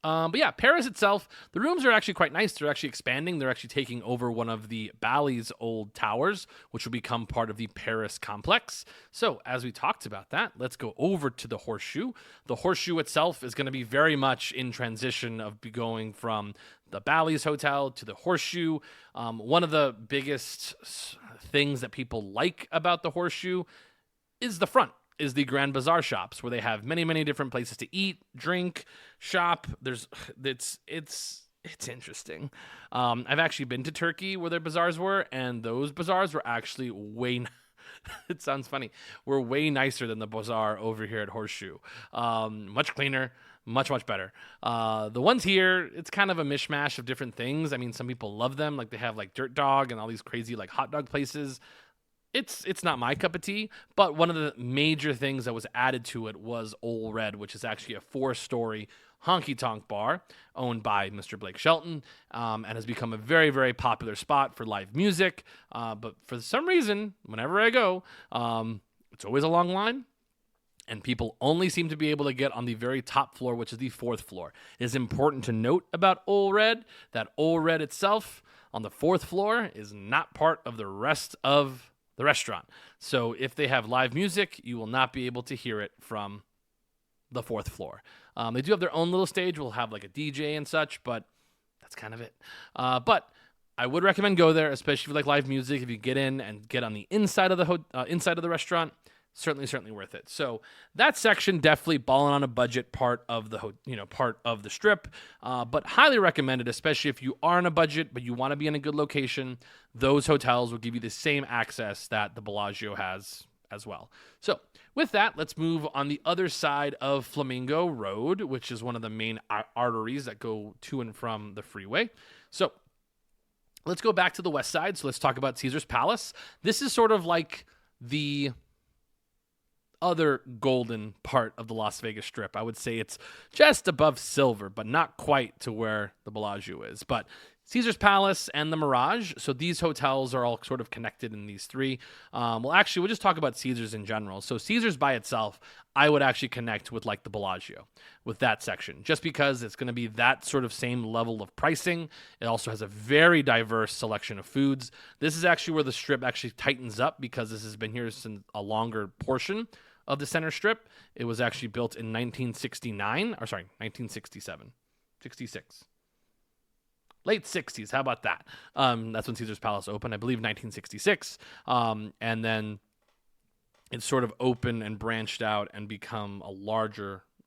But yeah, Paris itself, the rooms are actually quite nice. They're actually expanding. They're actually taking over one of the Bally's old towers, which will become part of the Paris complex. So as we talked about that, let's go over to the Horseshoe. The Horseshoe itself is going to be very much in transition of going from the Bally's Hotel to the Horseshoe. One of the biggest things that people like about the Horseshoe is the front. Is the Grand Bazaar shops, where they have many, many different places to eat, drink, shop. It's interesting. I've actually been to Turkey where their bazaars were, and those bazaars were actually it sounds funny. We're way nicer than the bazaar over here at Horseshoe. Much cleaner, much better. The ones here, it's kind of a mishmash of different things. I mean, some people love them. Like they have like Dirt Dog and all these crazy like hot dog places. It's not my cup of tea, but one of the major things that was added to it was Ole Red, which is actually a 4-story honky-tonk bar owned by Mr. Blake Shelton, and has become a very, very popular spot for live music. But for some reason, whenever I go, it's always a long line, and people only seem to be able to get on the very top floor, which is the 4th floor. It is important to note about Ole Red that Ole Red itself on the 4th floor is not part of the rest of the restaurant. So if they have live music, you will not be able to hear it from the 4th floor. They do have their own little stage. We'll have like a DJ and such, but that's kind of it. But I would recommend go there, especially if you like live music. If you get in and get on the inside of the restaurant, certainly worth it. So that section definitely balling on a budget part of the part of the strip, but highly recommended, especially if you are on a budget but you want to be in a good location. Those hotels will give you the same access that the Bellagio has as well. So with that, let's move on the other side of Flamingo Road, which is one of the main arteries that go to and from the freeway. So let's go back to the west side. So let's talk about Caesar's Palace. This is sort of like the other golden part of the Las Vegas Strip. I would say it's just above silver, but not quite to where the Bellagio is. But Caesar's Palace and the Mirage, so these hotels are all sort of connected in these three. We'll just talk about Caesar's in general. So Caesar's by itself, I would actually connect with like the Bellagio with that section, just because it's going to be that sort of same level of pricing. It also has a very diverse selection of foods. This is actually where the strip actually tightens up, because this has been here since a longer portion of the center strip. It was actually built in 1967, 66. Late 60s, how about that? That's when Caesar's Palace opened, I believe 1966. And then it's sort of opened and branched out and become a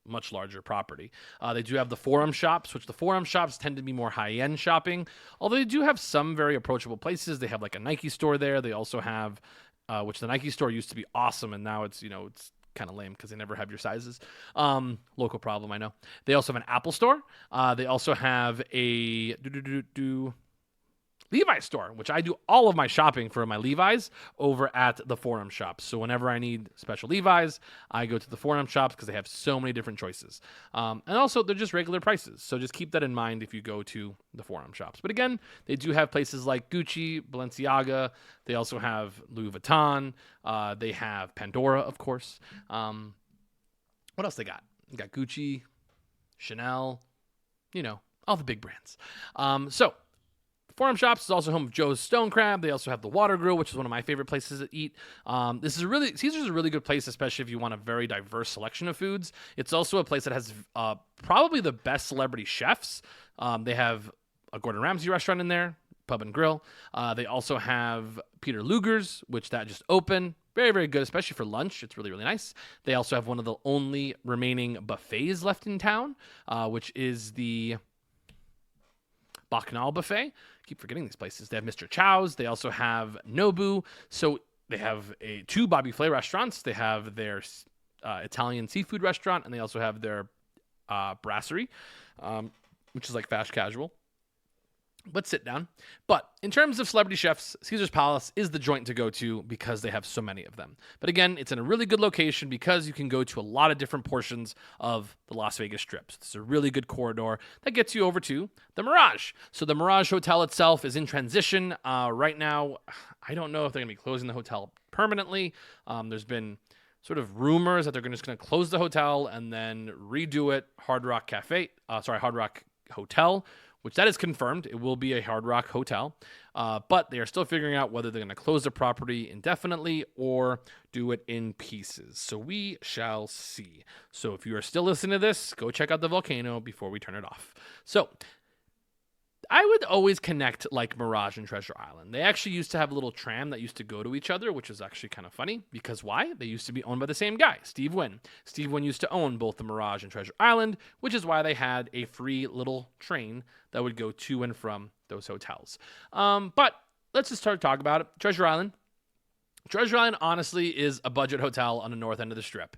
much larger property. They do have the Forum shops, which the Forum shops tend to be more high-end shopping, although they do have some very approachable places. They have like a Nike store there. They also have, which the Nike store used to be awesome, and now it's kind of lame because they never have your sizes. Local problem, I know. They also have an Apple store. They also have a Levi's store, which I do all of my shopping for my Levi's over at the Forum Shops. So whenever I need special Levi's, I go to the Forum Shops because they have so many different choices. And also, they're just regular prices. So just keep that in mind if you go to the Forum Shops. But again, they do have places like Gucci, Balenciaga. They also have Louis Vuitton. They have Pandora, of course. What else they got? They got Gucci, Chanel, all the big brands. So Forum Shops is also home of Joe's Stone Crab. They also have the Water Grill, which is one of my favorite places to eat. Caesar's is a really good place, especially if you want a very diverse selection of foods. It's also a place that has probably the best celebrity chefs. They have a Gordon Ramsay restaurant in there, Pub and Grill. They also have Peter Luger's, which that just opened. Very, very good, especially for lunch. It's really, really nice. They also have one of the only remaining buffets left in town, which is the Bacchanal Buffet. I keep forgetting these places. They have Mr. Chow's. They also have Nobu. So they have two Bobby Flay restaurants. They have their Italian seafood restaurant, and they also have their brasserie, which is like fast casual. But sit down. But in terms of celebrity chefs, Caesar's Palace is the joint to go to because they have so many of them. But again, it's in a really good location because you can go to a lot of different portions of the Las Vegas Strip. So it's a really good corridor that gets you over to the Mirage. So the Mirage Hotel itself is in transition. Right now, I don't know if they're going to be closing the hotel permanently. There's been sort of rumors that they're just going to close the hotel and then redo it Hard Rock Hotel, which that is confirmed. It will be a Hard Rock hotel, but they are still figuring out whether they're going to close the property indefinitely or do it in pieces. So we shall see. So if you are still listening to this, go check out the volcano before we turn it off. So I would always connect like Mirage and Treasure Island. They actually used to have a little tram that used to go to each other, which is actually kind of funny because why? They used to be owned by the same guy, Steve Wynn. Steve Wynn used to own both the Mirage and Treasure Island, which is why they had a free little train that would go to and from those hotels. But let's just start talking about it. Treasure Island. Treasure Island, honestly, is a budget hotel on the north end of the Strip.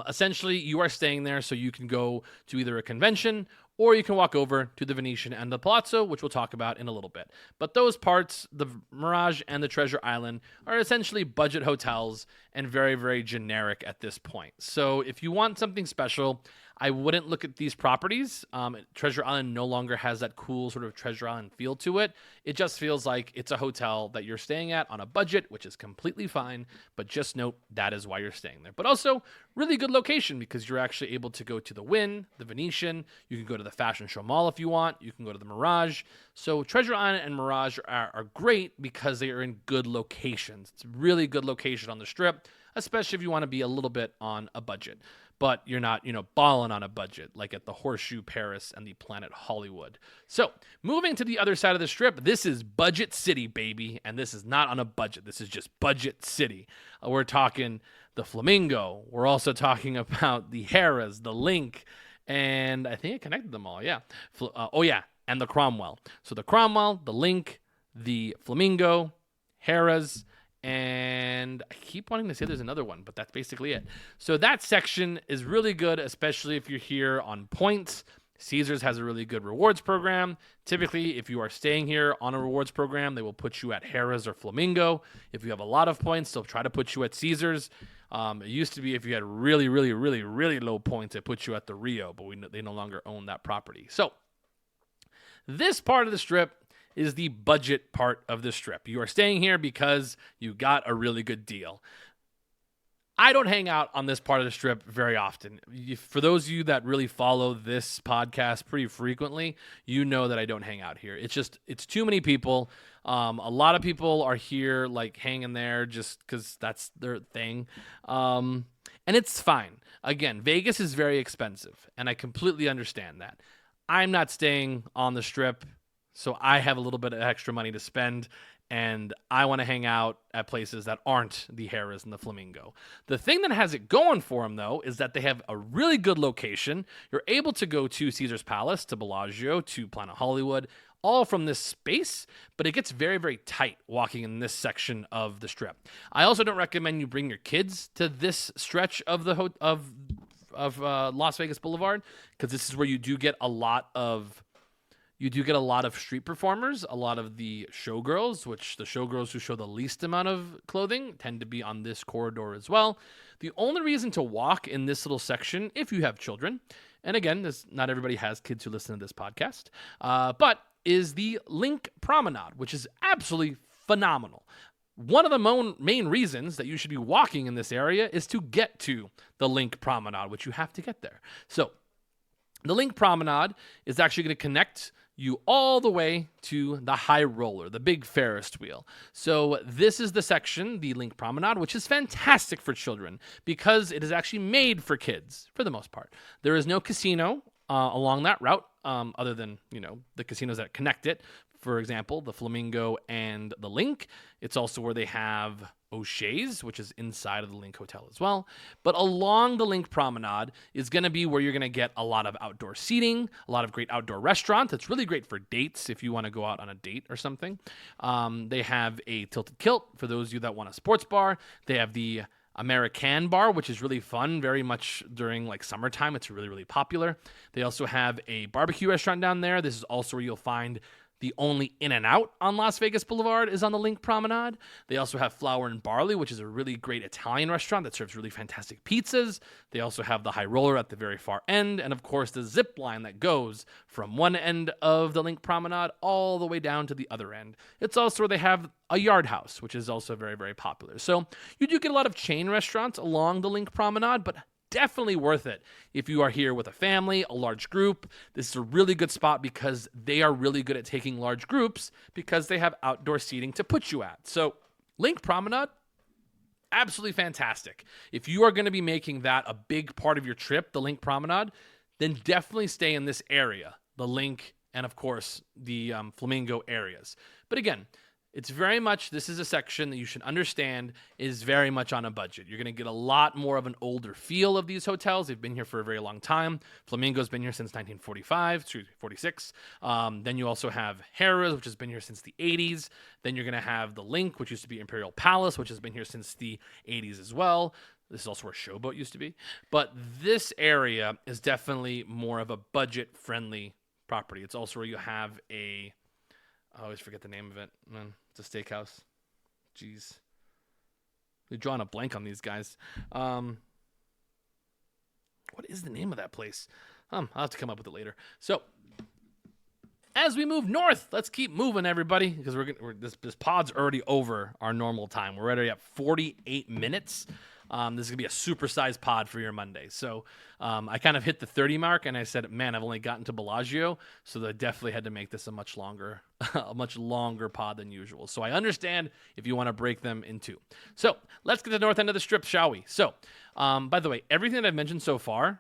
Essentially, you are staying there so you can go to either a convention or you can walk over to the Venetian and the Palazzo, which we'll talk about in a little bit. But those parts, the Mirage and the Treasure Island, are essentially budget hotels and very, very generic at this point. So if you want something special, I wouldn't look at these properties. Treasure Island no longer has that cool sort of Treasure Island feel to it. It just feels like it's a hotel that you're staying at on a budget, which is completely fine. But just note that is why you're staying there. But also, really good location because you're actually able to go to the Wynn, the Venetian. You can go to the Fashion Show Mall if you want. You can go to the Mirage. So Treasure Island and Mirage are great because they are in good locations. It's a really good location on the Strip, especially if you want to be a little bit on a budget. But you're not, balling on a budget like at the Horseshoe Paris and the Planet Hollywood. So moving to the other side of the Strip, this is Budget City, baby. And this is not on a budget. This is just Budget City. We're talking the Flamingo. We're also talking about the Harrah's, the Link, and I think I connected them all. Yeah. And the Cromwell. So the Cromwell, the Link, the Flamingo, Harrah's, and I keep wanting to say there's another one, but that's basically it. So that section is really good, especially if you're here on points. Caesars has a really good rewards program. Typically, if you are staying here on a rewards program, they will put you at Harrah's or Flamingo. If you have a lot of points, they'll try to put you at Caesars. It used to be if you had really, really, really, really low points, they put you at the Rio, but they no longer own that property. So this part of the Strip is the budget part of the Strip. You are staying here because you got a really good deal. I don't hang out on this part of the Strip very often. For those of you that really follow this podcast pretty frequently, you know that I don't hang out here. It's too many people. A lot of people are here like hanging there just because that's their thing. And it's fine. Again, Vegas is very expensive, and I completely understand that. I'm not staying on the Strip, so I have a little bit of extra money to spend, and I want to hang out at places that aren't the Harrah's and the Flamingo. The thing that has it going for them, though, is that they have a really good location. You're able to go to Caesar's Palace, to Bellagio, to Planet Hollywood, all from this space, but it gets very, very tight walking in this section of the Strip. I also don't recommend you bring your kids to this stretch of the Las Vegas Boulevard, because this is where you do get a lot of You do get a lot of street performers, a lot of the showgirls, which the showgirls who show the least amount of clothing tend to be on this corridor as well. The only reason to walk in this little section, if you have children, and again, not everybody has kids who listen to this podcast, but is the Link Promenade, which is absolutely phenomenal. One of the main reasons that you should be walking in this area is to get to the Link Promenade, which you have to get there. So the Link Promenade is actually going to connect you all the way to the high roller, the big Ferris wheel. So this is the section, the Link Promenade, which is fantastic for children because it is actually made for kids for the most part. There is no casino along that route other than, the casinos that connect it. For example, the Flamingo and the Link. It's also where they have O'Shea's, which is inside of the Link Hotel as well. But along the Link Promenade is going to be where you're going to get a lot of outdoor seating, a lot of great outdoor restaurants. It's really great for dates if you want to go out on a date or something. They have a Tilted Kilt for those of you that want a sports bar. They have the American bar, which is really fun, very much during summertime. It's really, really popular. They also have a barbecue restaurant down there. This is also where you'll find the only In-N-Out on Las Vegas Boulevard is on the Link Promenade. They also have Flour and Barley, which is a really great Italian restaurant that serves really fantastic pizzas. They also have the High Roller at the very far end, and of course the zip line that goes from one end of the Link Promenade all the way down to the other end. It's also where they have a Yard House, which is also very, very popular. So you do get a lot of chain restaurants along the Link Promenade, but definitely worth it if you are here with a family, a large group. This is a really good spot because they are really good at taking large groups because they have outdoor seating to put you at. So Link Promenade, absolutely fantastic. If you are going to be making that a big part of your trip, the Link Promenade, then definitely stay in this area, the Link and of course the Flamingo areas. But again, this is a section that you should understand is very much on a budget. You're going to get a lot more of an older feel of these hotels. They've been here for a very long time. Flamingo's been here since 46. Then you also have Harrah's, which has been here since the 80s. Then you're going to have the Link, which used to be Imperial Palace, which has been here since the 80s as well. This is also where Showboat used to be. But this area is definitely more of a budget-friendly property. It's also where you have I always forget the name of it. It's a steakhouse. Jeez. They're drawing a blank on these guys. What is the name of that place? I'll have to come up with it later. So, as we move north, let's keep moving, everybody, because this pod's already over our normal time. We're already at 48 minutes. This is going to be a supersized pod for your Monday. So I kind of hit the 30 mark, and I said, man, I've only gotten to Bellagio, so I definitely had to make this a much longer pod than usual. So I understand if you want to break them in two. So let's get to the north end of the strip, shall we? So, by the way, everything that I've mentioned so far,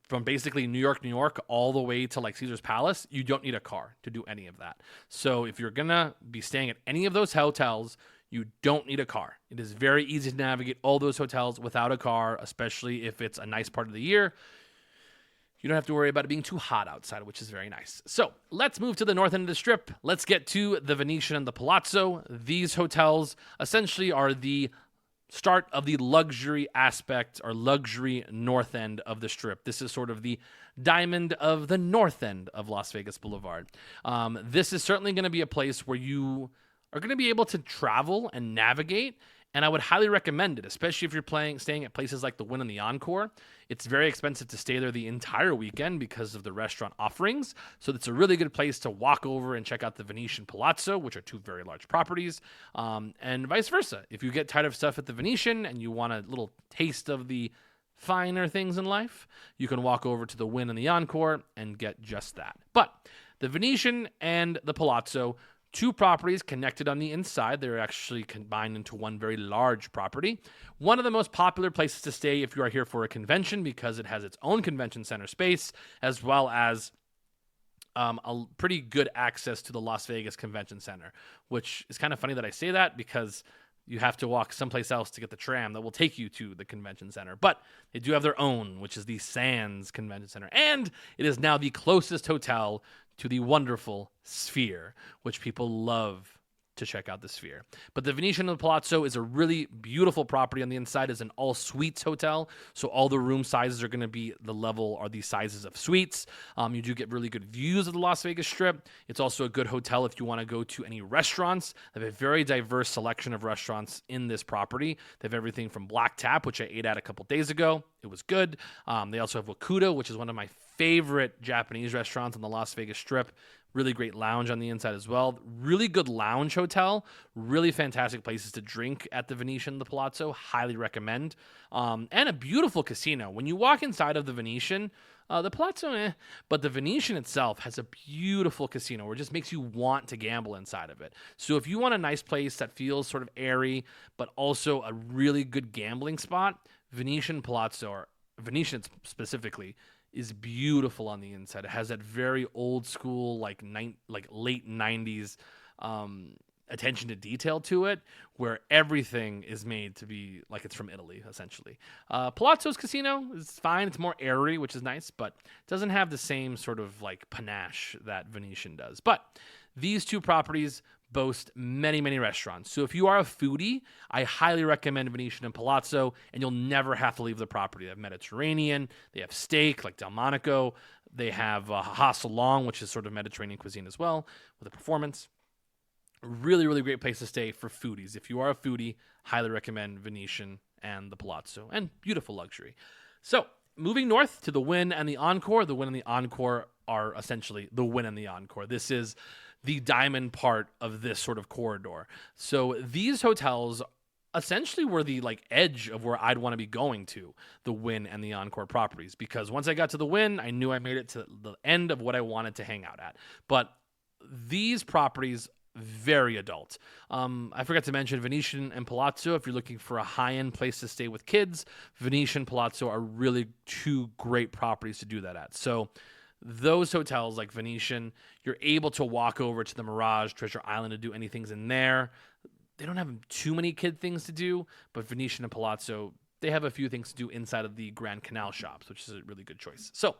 from basically New York, all the way to Caesar's Palace, you don't need a car to do any of that. So if you're going to be staying at any of those hotels, you don't need a car. It is very easy to navigate all those hotels without a car, especially if it's a nice part of the year. You don't have to worry about it being too hot outside, which is very nice. So let's move to the north end of the strip. Let's get to the Venetian and the Palazzo. These hotels essentially are the start of the luxury aspect or luxury north end of the strip. This is sort of the diamond of the north end of Las Vegas Boulevard. This is certainly going to be a place where you are going to be able to travel and navigate, and I would highly recommend it, especially if you're staying at places like the Wynn and the Encore. It's very expensive to stay there the entire weekend because of the restaurant offerings, so it's a really good place to walk over and check out the Venetian Palazzo, which are two very large properties, and vice versa. If you get tired of stuff at the Venetian and you want a little taste of the finer things in life, you can walk over to the Wynn and the Encore and get just that. But the Venetian and the Palazzo, two properties connected on the inside. They're actually combined into one very large property. One of the most popular places to stay if you are here for a convention because it has its own convention center space, as well as a pretty good access to the Las Vegas Convention Center, which is kind of funny that I say that because you have to walk someplace else to get the tram that will take you to the convention center. But they do have their own, which is the Sands Convention Center. And it is now the closest hotel to the wonderful Sphere, which people love to check out the Sphere. But the Venetian and the Palazzo is a really beautiful property. On the inside is an all suites hotel, so all the room sizes are going to be the sizes of suites. You do get really good views of the Las Vegas Strip. It's also a good hotel if you want to go to any restaurants. They have a very diverse selection of restaurants in this property. They have everything from Black Tap, which I ate at a couple days ago. It was good. They also have Wakuda, which is one of my favorite Japanese restaurants on the Las Vegas Strip. Really great lounge on the inside as well. Really good lounge hotel. Really fantastic places to drink at the Venetian, the Palazzo. Highly recommend. And a beautiful casino. When you walk inside of the Venetian, the Palazzo, but the Venetian itself has a beautiful casino where it just makes you want to gamble inside of it. So if you want a nice place that feels sort of airy, but also a really good gambling spot, Venetian Palazzo, or Venetian specifically, is beautiful on the inside. It has that very old school, like late 90s attention to detail to it, where everything is made to be like it's from Italy, essentially. Palazzo's casino is fine. It's more airy, which is nice, but doesn't have the same sort of like panache that Venetian does. But these two properties boast many, many restaurants. So if you are a foodie, I highly recommend Venetian and Palazzo, and you'll never have to leave the property. They have Mediterranean, they have steak like Delmonico, they have Ha Salong, which is sort of Mediterranean cuisine as well, with a performance. Really, really great place to stay for foodies. If you are a foodie, highly recommend Venetian and the Palazzo, and beautiful luxury. So moving north to the Wynn and the Encore. The Wynn and the Encore are essentially the Wynn and the Encore. This is the diamond part of this sort of corridor. So these hotels essentially were the like edge of where I'd want to be going to, the Wynn and the Encore properties, because once I got to the Wynn, I knew I made it to the end of what I wanted to hang out at. But these properties, very adult. I forgot to mention Venetian and Palazzo. If you're looking for a high-end place to stay with kids, Venetian, Palazzo are really two great properties to do that at. So those hotels like Venetian, you're able to walk over to the Mirage, Treasure Island to do anything in there. They don't have too many kid things to do, but Venetian and Palazzo, they have a few things to do inside of the Grand Canal shops, which is a really good choice. So,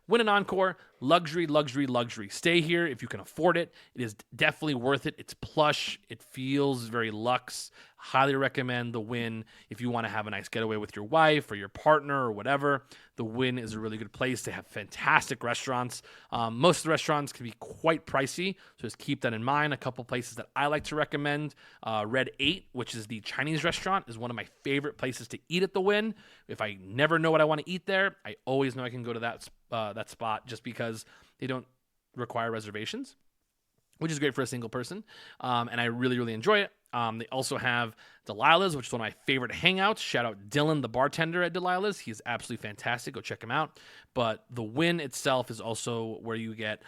Wynn and Encore, luxury, luxury, luxury. Stay here if you can afford it. It is definitely worth it. It's plush. It feels very luxe. Highly recommend the Wynn if you want to have a nice getaway with your wife or your partner or whatever. The Wynn is a really good place. They have fantastic restaurants. Most of the restaurants can be quite pricey, so just keep that in mind. A couple places that I like to recommend, Red 8, which is the Chinese restaurant, is one of my favorite places to eat at the Wynn. If I never know what I want to eat there, I always know I can go to that spot just because they don't require reservations, which is great for a single person, and I really, really enjoy it. They also have Delilah's, which is one of my favorite hangouts. Shout out Dylan, the bartender at Delilah's. He's absolutely fantastic. Go check him out. But the Wynn itself is also where you get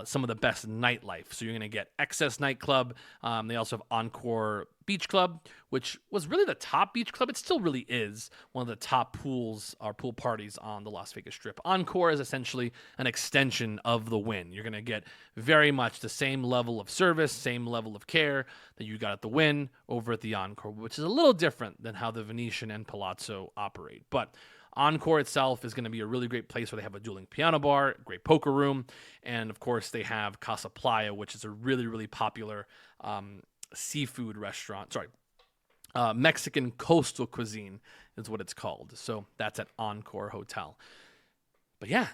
some of the best nightlife. So you're going to get Excess Nightclub. They also have Encore Beach Club, which was really the top beach club. It still really is one of the top pools or pool parties on the Las Vegas Strip. Encore is essentially an extension of the Wynn. You're going to get very much the same level of service, same level of care that you got at the Wynn over at the Encore, which is a little different than how the Venetian and Palazzo operate. But Encore itself is going to be a really great place where they have a dueling piano bar, great poker room, and of course they have Casa Playa, which is a really, really popular seafood restaurant. Mexican coastal cuisine is what it's called. So that's at Encore Hotel. But yeah,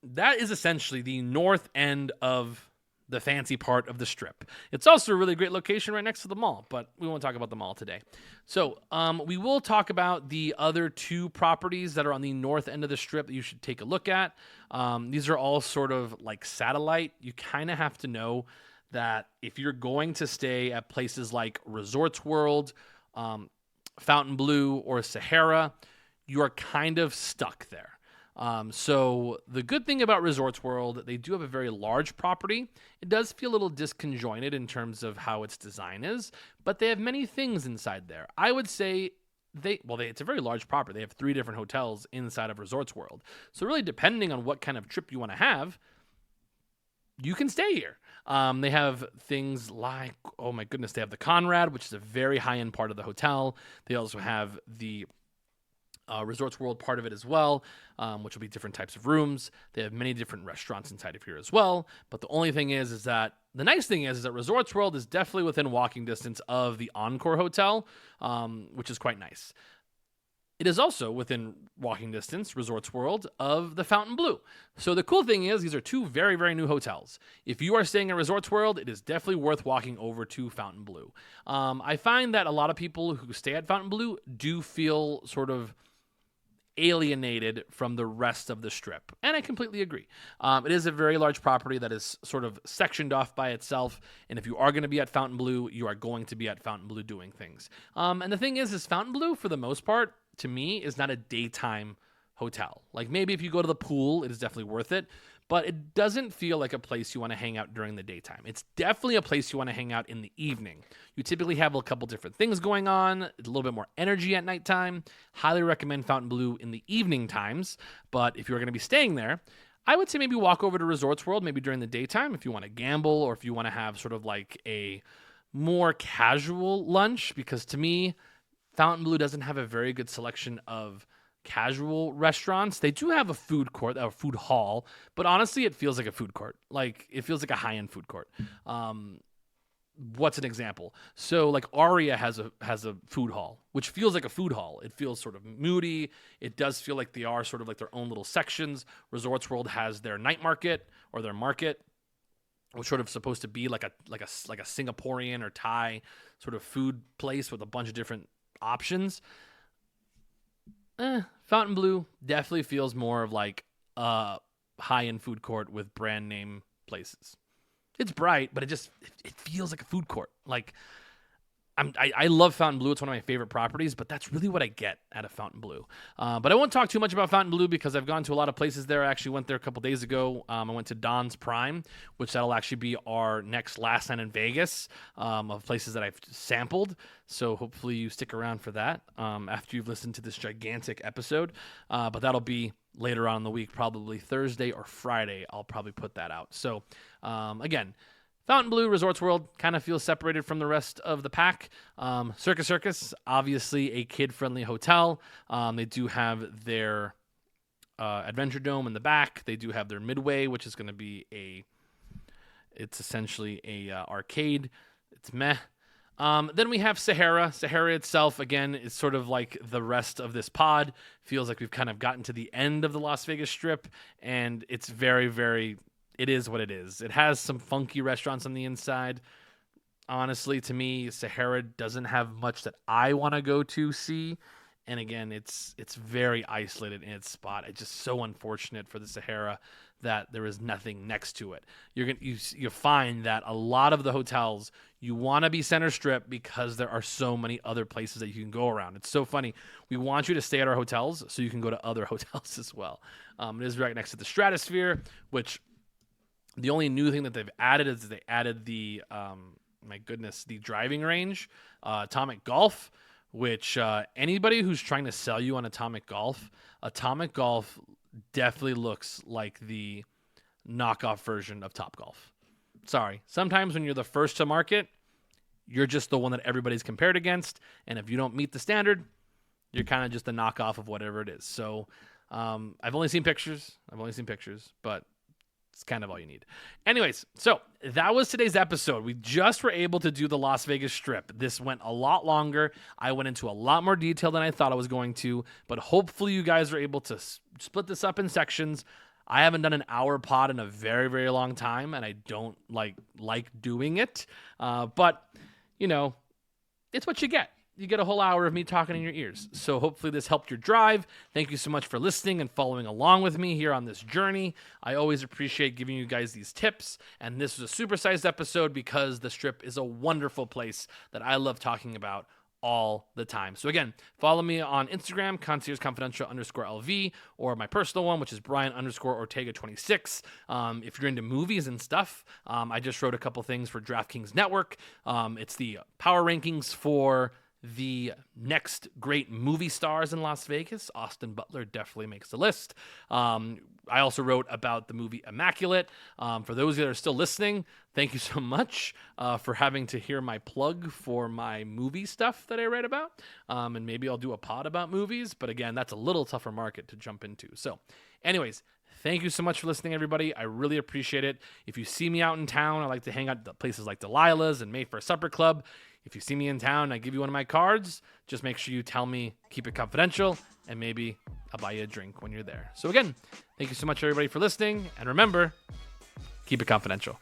that is essentially the north end of the fancy part of the Strip. It's also a really great location right next to the mall, but we won't talk about the mall today. So we will talk about the other two properties that are on the north end of the Strip that you should take a look at. These are all sort of like satellite. You kind of have to know that if you're going to stay at places like Resorts World, Fontainebleau, or Sahara, you are kind of stuck there. So the good thing about Resorts World, they do have a very large property. It does feel a little disconjointed in terms of how its design is, but they have many things inside there. I would say it's a very large property. They have 3 different hotels inside of Resorts World. So really, depending on what kind of trip you want to have, you can stay here. They have things like, oh my goodness, they have the Conrad, which is a very high-end part of the hotel. They also have the Resorts World part of it as well, which will be different types of rooms. They have many different restaurants inside of here as well. But the only thing is that the nice thing is that Resorts World is definitely within walking distance of the Encore Hotel, which is quite nice. It is also within walking distance, Resorts World, of the Fontainebleau. So the cool thing is these are two very, very new hotels. If you are staying at Resorts World, it is definitely worth walking over to Fontainebleau. I find that a lot of people who stay at Fontainebleau do feel sort of alienated from the rest of the strip, and I completely agree. It is a very large property that is sort of sectioned off by itself, and if you are going to be at Fontainebleau, you are going to be at Fontainebleau doing things. And the thing is Fontainebleau, for the most part, to me, is not a daytime hotel. Like, maybe if you go to the pool, it is definitely worth it, but it doesn't feel like a place you want to hang out during the daytime. It's definitely a place you want to hang out in the evening. You typically have a couple different things going on, a little bit more energy at nighttime. Highly recommend Fontainebleau in the evening times, but if you're going to be staying there, I would say maybe walk over to Resorts World maybe during the daytime if you want to gamble or if you want to have sort of like a more casual lunch, because to me, Fontainebleau doesn't have a very good selection of casual restaurants. They do have a food court, a food hall, but honestly, it feels like a food court. Like, it feels like a high-end food court. What's an example? So, like, Aria has a food hall, which feels like a food hall. It feels sort of moody. It does feel like they are sort of like their own little sections. Resorts World has their night market or their market, which sort of supposed to be like a Singaporean or Thai sort of food place with a bunch of different options. Fontainebleau definitely feels more of like a high-end food court with brand name places. It's bright, but it feels like a food court. Like, I love Fontainebleau. It's one of my favorite properties, but that's really what I get out of Fontainebleau. But I won't talk too much about Fontainebleau because I've gone to a lot of places there. I actually went there a couple days ago. I went to Don's Prime, which that'll actually be our next last night in Vegas of places that I've sampled. So hopefully you stick around for that after you've listened to this gigantic episode. But that'll be later on in the week, probably Thursday or Friday. I'll probably put that out. So again, Fontainebleau Resorts World kind of feels separated from the rest of the pack. Circus, obviously a kid-friendly hotel. They do have their Adventure Dome in the back. They do have their Midway, which is going to be it's essentially a arcade. It's meh. Then we have Sahara. Sahara itself, again, is sort of like the rest of this pod. Feels like we've kind of gotten to the end of the Las Vegas Strip, and it's very, very... It is what it is. It has some funky restaurants on the inside. Honestly, to me, Sahara doesn't have much that I want to go to see. And again, it's very isolated in its spot. It's just so unfortunate for the Sahara that there is nothing next to it. You find that a lot of the hotels, you want to be center strip because there are so many other places that you can go around. It's so funny. We want you to stay at our hotels so you can go to other hotels as well. It is right next to the Stratosphere, which... The only new thing that they've added is they added the driving range, Atomic Golf, which anybody who's trying to sell you on Atomic Golf definitely looks like the knockoff version of Topgolf. Sorry. Sometimes when you're the first to market, you're just the one that everybody's compared against, and if you don't meet the standard, you're kind of just a knockoff of whatever it is. So I've only seen pictures, but... It's kind of all you need. Anyways, so that was today's episode. We just were able to do the Las Vegas Strip. This went a lot longer. I went into a lot more detail than I thought I was going to, but hopefully you guys are able to split this up in sections. I haven't done an hour pod in a very, very long time, and I don't like doing it. But, you know, it's what you get. You get a whole hour of me talking in your ears. So hopefully this helped your drive. Thank you so much for listening and following along with me here on this journey. I always appreciate giving you guys these tips. And this was a supersized episode because the Strip is a wonderful place that I love talking about all the time. So again, follow me on Instagram, Concierge Confidential _LV, or my personal one, which is Brian _Ortega26. If you're into movies and stuff, I just wrote a couple things for DraftKings Network. It's the power rankings for the next great movie stars in Las Vegas. Austin Butler definitely makes the list. I also wrote about the movie Immaculate. For those that are still listening, thank you so much for having to hear my plug for my movie stuff that I write about. And maybe I'll do a pod about movies, but again, that's a little tougher market to jump into. So anyways, thank you so much for listening, everybody. I really appreciate it. If you see me out in town, I like to hang out at places like Delilah's and May for a Supper Club. If you see me in town, I give you one of my cards. Just make sure you tell me, keep it confidential, and maybe I'll buy you a drink when you're there. So again, thank you so much, everybody, for listening. And remember, keep it confidential.